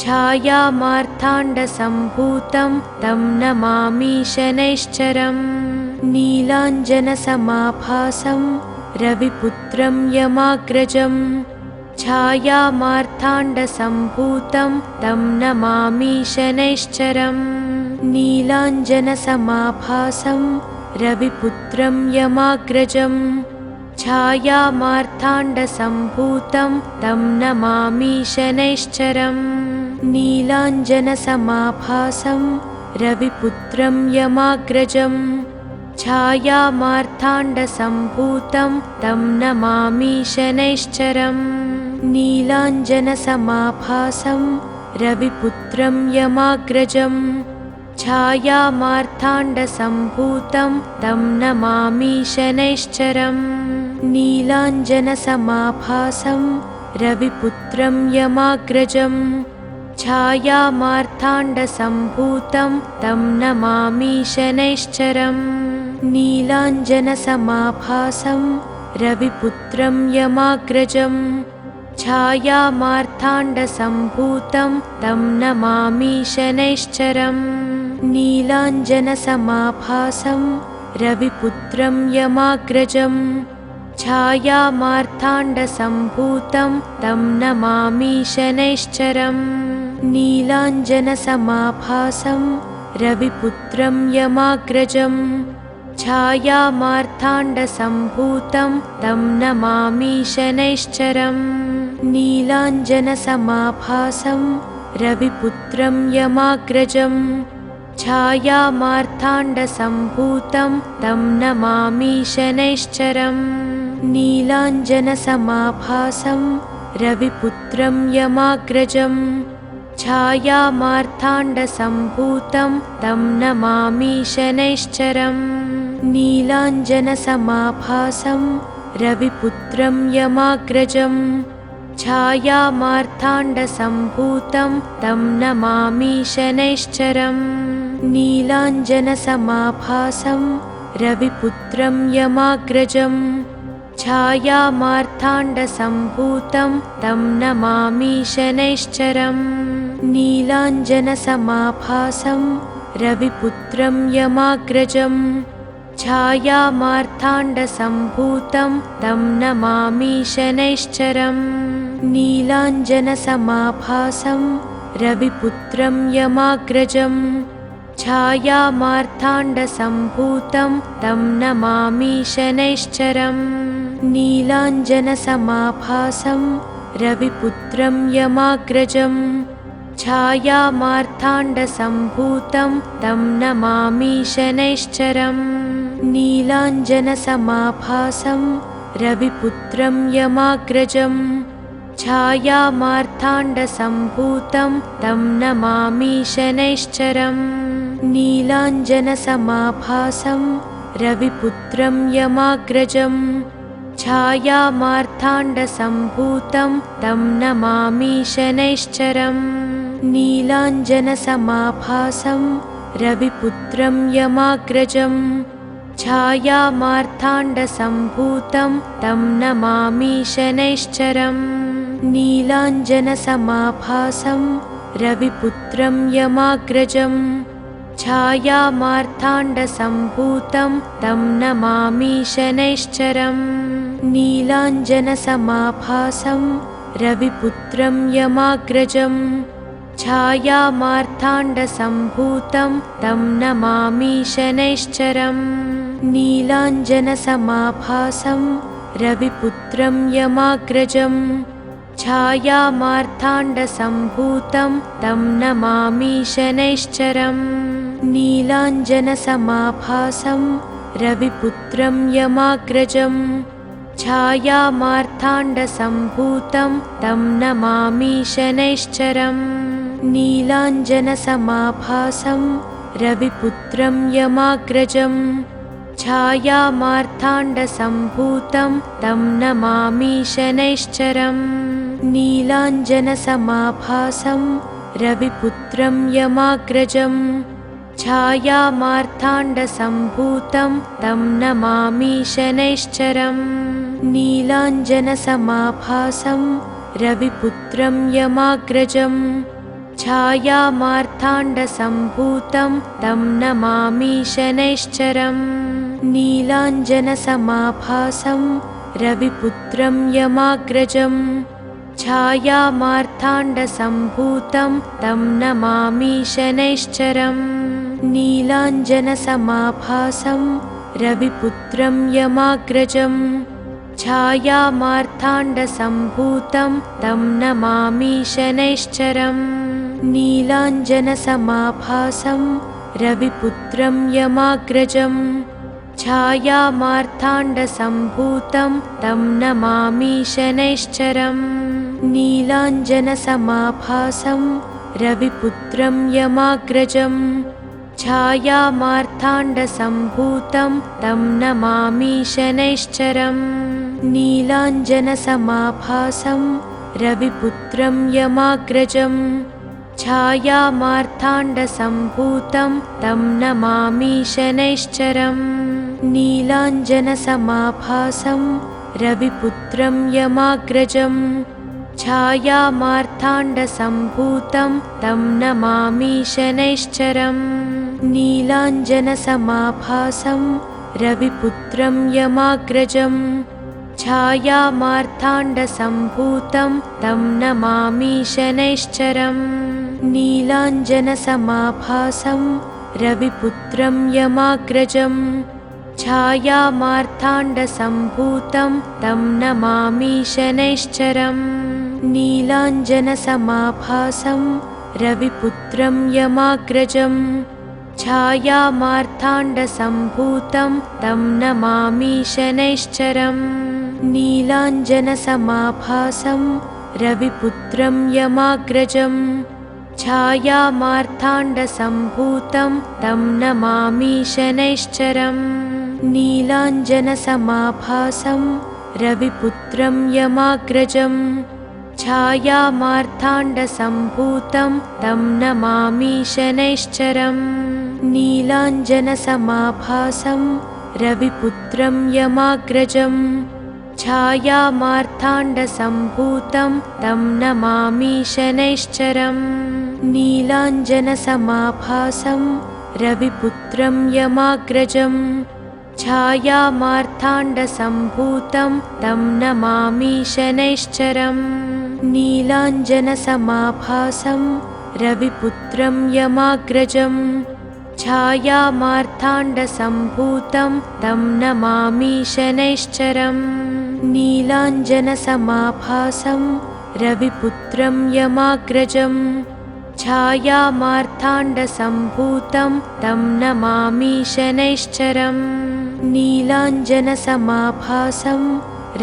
छायामार्ताण्डसम्भूतं तं नमामि शनैश्चरम् नीलाञ्जनसमाभासं रविपुत्रं यमाग्रजं छायामार्ताण्डसम्भूतं तं नमामि शनैश्चरम् नीलाञ्जनसमाभासं रविपुत्रं यमाग्रजं छायामार्ताण्डसम्भूतं तं नमामि शनैश्चरम् नीलाञ्जनसमाभासं रविपुत्रं यमाग्रजं छायामार्ताण्डसम्भूतं तं नमामि शनैश्चरम् नीलाञ्जनसमाभासं रविपुत्रं यमाग्रजं छायामार्ताण्डसम्भूतं तं नमामि शनैश्चरम् नीलाञ्जनसमाभासं रविपुत्रं यमाग्रजं छायामार्ताण्डसम्भूतं तं नमामि शनैश्चरम् नीलाञ्जनसमाभासं रविपुत्रं यमाग्रजं छायामार्ताण्डसम्भूतं तं नमामि शनैश्चरम् नीलाञ्जनसमाभासं रविपुत्रं यमाग्रजं छायामार्ताण्डसम्भूतं तं नमामि शनैश्चरम् नीलाञ्जनसमाभासं रविपुत्रं यमाग्रजं छायामार्ताण्डसम्भूतं तं नमामि शनैश्चरम् नीलाञ्जनसमाभासं रविपुत्रं यमाग्रजं छायामार्ताण्डसम्भूतं तं नमामि शनैश्चरम् नीलाञ्जनसमाभासं रविपुत्रं यमाग्रजं छायामार्ताण्डसम्भूतं तं नमामि शनैश्चरम् नीलाञ्जनसमाभासं रविपुत्रं यमाग्रजं छायामार्ताण्डसम्भूतं तं नमामि शनैश्चरम् नीलाञ्जनसमाभासं रविपुत्रं यमाग्रजं छायामार्ताण्डसम्भूतं तं नमामि शनैश्चरम् नीलाञ्जनसमाभासं रविपुत्रं यमाग्रजं छायामार्ताण्डसम्भूतं तं नमामि शनैश्चरम् नीलाञ्जनसमाभासं रविपुत्रं यमाग्रजं छायामार्ताण्डसम्भूतं तं नमामि शनैश्चरम् नीलाञ्जनसमाभासं रविपुत्रं यमाग्रजं छायामार्ताण्डसम्भूतं तं नमामि शनैश्चरम् नीलाञ्जनसमाभासं रविपुत्रं यमाग्रजं छायामार्ताण्डसम्भूतं तं नमामि शनैश्चरम् नीलाञ्जनसमाभासं रविपुत्रं यमाग्रजं छायामार्ताण्डसम्भूतं तं नमामि शनैश्चरम् नीलाञ्जनसमाभासं रविपुत्रं यमाग्रजं छायामार्ताण्डसम्भूतं तं नमामि शनैश्चरम् नीलाञ्जनसमाभासं रविपुत्रं यमाग्रजं छायामार्ताण्डसम्भूतं तं नमामि शनैश्चरम् नीलाञ्जनसमाभासं रविपुत्रं यमाग्रजं छायामार्ताण्डसम्भूतं तं नमामि शनैश्चरम् नीलाञ्जनसमाभासं रविपुत्रं यमाग्रजं छायामार्ताण्डसम्भूतं तं नमामि शनैश्चरम् नीलाञ्जनसमाभासं रविपुत्रं यमाग्रजं छायामार्ताण्डसम्भूतं तं नमामि शनैश्चरम् नीलाञ्जनसमाभासं रविपुत्रं यमाग्रजं छायामार्ताण्डसम्भूतं तं नमामि शनैश्चरम् नीलाञ्जनसमाभासं रविपुत्रं यमाग्रजं छायामार्ताण्डसम्भूतं तं नमामि शनैश्चरम् नीलाञ्जनसमाभासं रविपुत्रं यमाग्रजं छायामार्ताण्डसम्भूतं तं नमामि शनैश्चरम् नीलाञ्जनसमाभासं रविपुत्रं यमाग्रजं छायामार्ताण्डसम्भूतं तं नमामि शनैश्चरम् नीलाञ्जनसमाभासं रविपुत्रं यमाग्रजं छायामार्ताण्डसम्भूतं तं नमामि शनैश्चरम् नीलाञ्जनसमाभासं रविपुत्रं यमाग्रजं छायामार्ताण्डसम्भूतं तं नमामि शनैश्चरम् नीलाञ्जनसमाभासं रविपुत्रं यमाग्रजं छायामार्ताण्डसम्भूतं तं नमामि शनैश्चरम् नीलाञ्जनसमाभासं रविपुत्रं यमाग्रजं छायामार्ताण्डसम्भूतं तं नमामि शनैश्चरम् नीलाञ्जनसमाभासं रविपुत्रं यमाग्रजं छायामार्ताण्डसम्भूतं तं नमामि शनैश्चरम् नीलाञ्जनसमाभासं रविपुत्रं यमाग्रजं छायामार्ताण्डसम्भूतं तं नमामि शनैश्चरम् नीलाञ्जनसमाभासं रविपुत्रं यमाग्रजं छायामार्ताण्डसम्भूतं तं नमामि शनैश्चरम् नीलाञ्जनसमाभासं रविपुत्रं यमाग्रजं छायामार्ताण्डसम्भूतं तं नमामि शनैश्चरम् नीलाञ्जनसमाभासं रविपुत्रं यमाग्रजं छायामार्ताण्डसम्भूतं तं नमामि शनैश्चरम् नीलाञ्जनसमाभासं रविपुत्रं यमाग्रजं छायामार्ताण्डसम्भूतं तं नमामि शनैश्चरम् नीलाञ्जनसमाभासं रविपुत्रं यमाग्रजं छायामार्ताण्डसम्भूतं तं नमामि शनैश्चरम् नीलाञ्जनसमाभासं रविपुत्रं यमाग्रजं छायामार्ताण्डसम्भूतं तं नमामि शनैश्चरम् नीलाञ्जनसमाभासं रविपुत्रं यमाग्रजं छायामार्ताण्डसम्भूतं तं नमामि शनैश्चरम् नीलाञ्जनसमाभासं रविपुत्रं यमाग्रजं छायामार्ताण्डसम्भूतं तं नमामि शनैश्चरम् नीलाञ्जनसमाभासं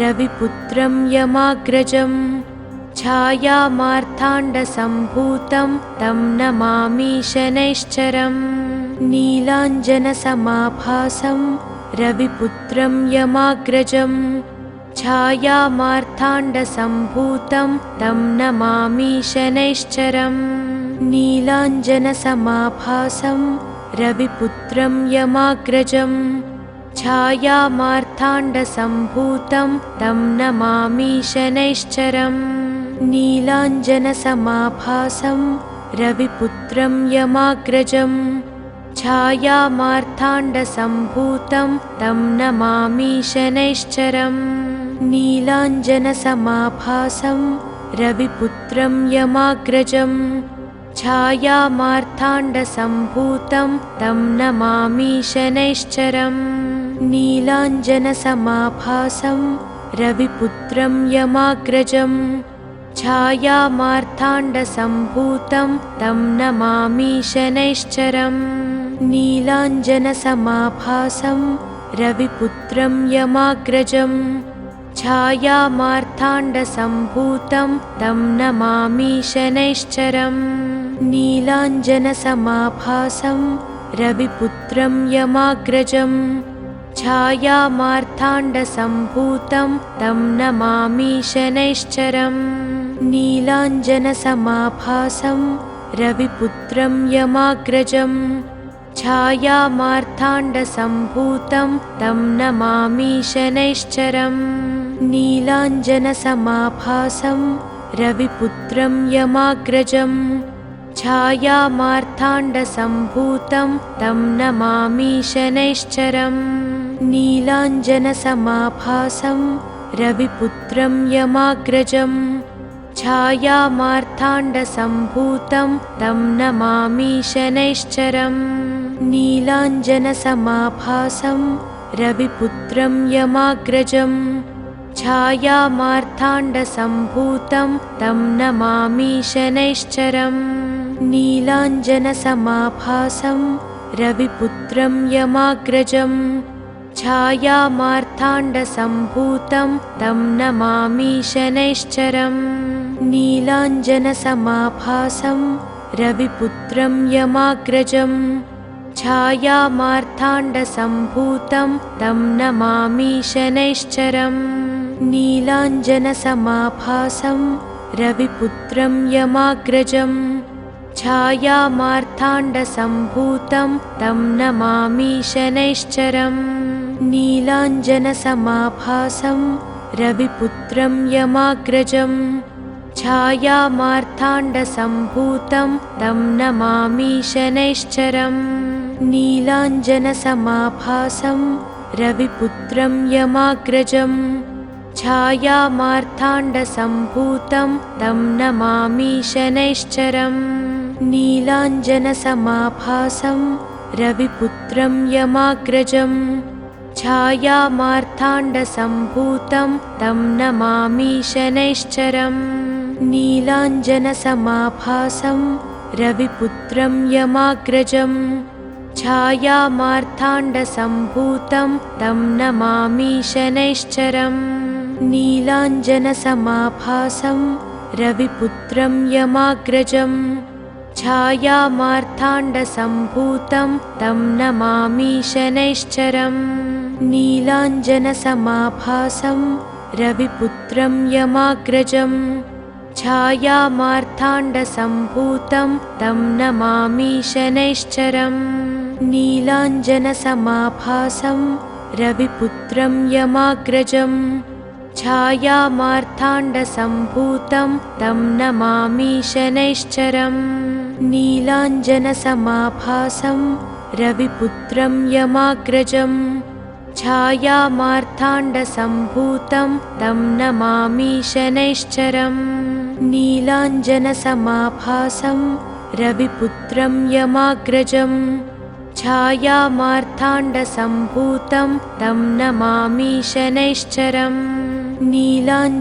रविपुत्रं यमाग्रजं छायामार्ताण्डसम्भूतं तं नमामि शनैश्चरम् नीलाञ्जनसमाभासं रविपुत्रं यमाग्रजं छायामार्ताण्डसम्भूतं तं नमामि शनैश्चरम् नीलाञ्जनसमाभासं रविपुत्रं यमाग्रजं छायामार्ताण्डसम्भूतं तं नमामि शनैश्चरम् नीलाञ्जनसमाभासं रविपुत्रं यमाग्रजं छायामार्ताण्डसम्भूतं तं नमामि शनैश्चरम् नीलाञ्जनसमाभासं रविपुत्रं यमाग्रजं छायामार्ताण्डसम्भूतं तं नमामि शनैश्चरम् नीलाञ्जनसमाभासं रविपुत्रं यमाग्रजं छायामार्ताण्डसम्भूतं तं नमामि शनैश्चरम् नीलाञ्जनसमाभासं रविपुत्रं यमाग्रजं छायामार्ताण्डसम्भूतं तं नमामि शनैश्चरम् नीलाञ्जनसमाभासं रविपुत्रं यमाग्रजं छायामार्ताण्डसम्भूतं तं नमामि शनैश्चरम् नीलाञ्जनसमाभासं रविपुत्रं यमाग्रजं छायामार्ताण्डसम्भूतं तं नमामि शनैश्चरम् नीलाञ्जनसमाभासं रविपुत्रं यमाग्रजं छायामार्ताण्डसम्भूतं तं नमामि शनैश्चरम् नीलाञ्जनसमाभासं रविपुत्रं यमाग्रजं छायामार्ताण्डसम्भूतं तं नमामि शनैश्चरम् नीलाञ्जनसमाभासं रविपुत्रं यमाग्रजं छायामार्ताण्डसम्भूतं तं नमामि शनैश्चरम् नीलाञ्जनसमाभासं रविपुत्रं यमाग्रजं छायामार्ताण्डसम्भूतं तं नमामि शनैश्चरम् नीलाञ्जनसमाभासं रविपुत्रं यमाग्रजं छायामार्ताण्डसम्भूतं तं नमामि शनैश्चरम् नीलाञ्जनसमाभासं रविपुत्रं यमाग्रजं छायामार्ताण्डसम्भूतं तं नमामि शनैश्चरम् नीलाञ्जनसमाभासं रविपुत्रं यमाग्रजं छायामार्ताण्डसम्भूतं तं नमामि शनैश्चरम् नीलाञ्जनसमाभासं रविपुत्रं यमाग्रजं छायामार्ताण्डसम्भूतं तं नमामि शनैश्चरम् नीलाञ्जनसमाभासं रविपुत्रं यमाग्रजं छायामार्ताण्डसम्भूतं तं नमामि शनैश्चरम् नीलाञ्जनसमाभासं रविपुत्रं यमाग्रजं छायामार्ताण्डसम्भूतं तं नमामि शनैश्चरम् नीलाञ्जनसमाभासं रविपुत्रं यमाग्रजं छायामार्ताण्डसम्भूतं तं नमामि शनैश्चरम् नीलाञ्जनसमाभासं रविपुत्रं यमाग्रजं छायामार्ताण्डसम्भूतं तं नमामि शनैश्चरम् नीलाञ्जनसमाभासं रविपुत्रं यमाग्रजं छायामार्ताण्डसम्भूतं तं नमामि शनैश्चरम् नीलाञ्जनसमाभासं रविपुत्रं यमाग्रजं छायामार्ताण्डसम्भूतं तं नमामि शनैश्चरम् नीलाञ्जनसमाभासं रविपुत्रं यमाग्रजं छायामार्ताण्डसम्भूतं तं नमामि शनैश्चरम् नीलाञ्जनसमाभासं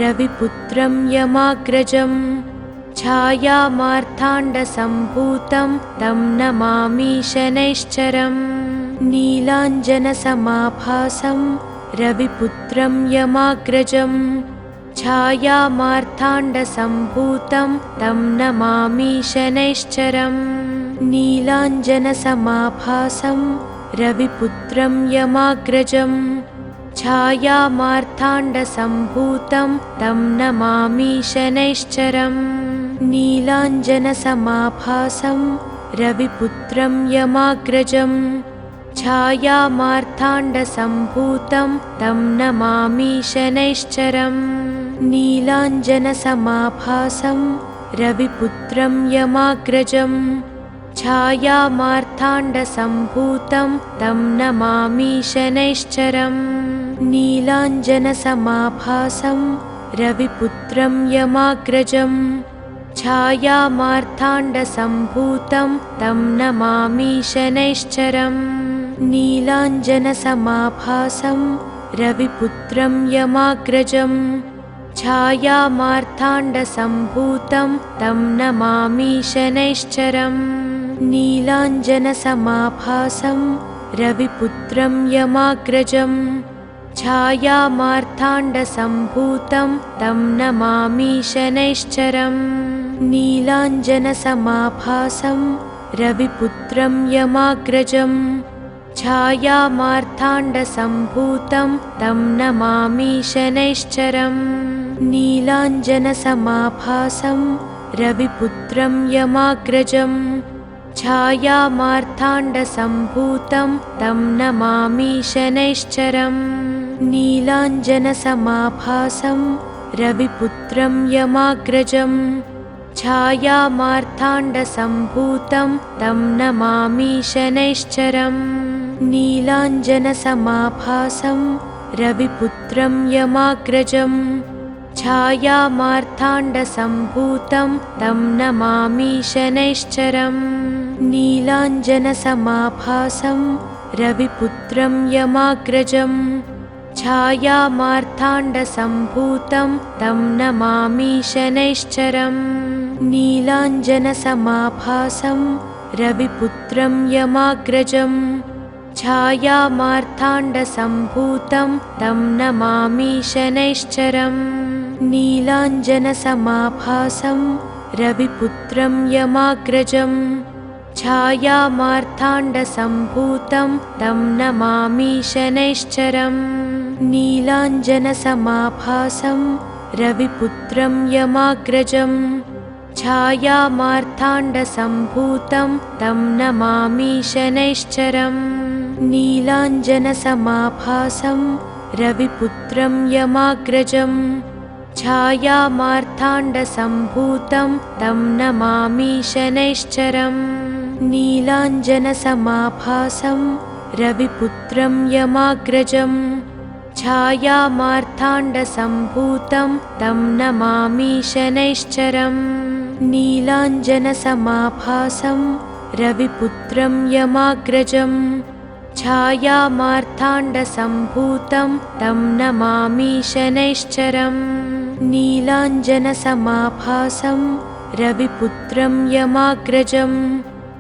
रविपुत्रं यमाग्रजं छायामार्ताण्डसम्भूतं तं नमामि शनैश्चरम् नीलाञ्जनसमाभासं रविपुत्रं यमाग्रजं छायामार्ताण्डसम्भूतं तं नमामि शनैश्चरम् नीलाञ्जनसमाभासं रविपुत्रं यमाग्रजं छायामार्ताण्डसम्भूतं तं नमामि शनैश्चरम् नीलाञ्जनसमाभासं रविपुत्रं यमाग्रजं छायामार्ताण्डसम्भूतं तं नमामि शनैश्चरम् नीलाञ्जनसमाभासं रविपुत्रं यमाग्रजं छायामार्ताण्डसम्भूतं तं नमामि शनैश्चरम् नीलाञ्जनसमाभासं रविपुत्रं यमाग्रजं छायामार्ताण्डसम्भूतं तं नमामि शनैश्चरम् नीलाञ्जनसमाभासं रविपुत्रं यमाग्रजं छायामार्ताण्डसम्भूतं तं नमामि शनैश्चरम् नीलाञ्जनसमाभासं रविपुत्रं यमाग्रजं छायामार्ताण्डसम्भूतं तं नमामि शनैश्चरम् नीलाञ्जनसमाभासं रविपुत्रं यमाग्रजं छायामार्ताण्डसम्भूतं तं नमामि शनैश्चरम् नीलाञ्जनसमाभासं रविपुत्रं यमाग्रजं छायामार्ताण्डसम्भूतं तं नमामि शनैश्चरम् नीलाञ्जनसमाभासं रविपुत्रं यमाग्रजं छायामार्ताण्डसम्भूतं तं नमामि शनैश्चरम् नीलाञ्जनसमाभासं रविपुत्रं यमाग्रजं छायामार्ताण्डसम्भूतं तं नमामि शनैश्चरम् नीलाञ्जनसमाभासं रविपुत्रं यमाग्रजं छायामार्ताण्डसम्भूतं तं नमामि शनैश्चरम् नीलाञ्जनसमाभासं रविपुत्रं यमाग्रजं छायामार्ताण्डसम्भूतं तं नमामि शनैश्चरम् नीलाञ्जनसमाभासं रविपुत्रं यमाग्रजं छायामार्ताण्डसम्भूतं तं नमामि शनैश्चरम् नीलाञ्जनसमाभासं रविपुत्रं यमाग्रजं छायामार्ताण्डसम्भूतं तं नमामि शनैश्चरम् नीलाञ्जनसमाभासं रविपुत्रं यमाग्रजं छायामार्ताण्डसम्भूतं तं नमामि शनैश्चरम् नीलाञ्जनसमाभासं रविपुत्रं यमाग्रजं छायामार्ताण्डसम्भूतं तं नमामि शनैश्चरम् नीलाञ्जनसमाभासं रविपुत्रं यमाग्रजं छायामार्ताण्डसम्भूतं तं नमामि शनैश्चरम् नीलाञ्जनसमाभासं रविपुत्रं यमाग्रजं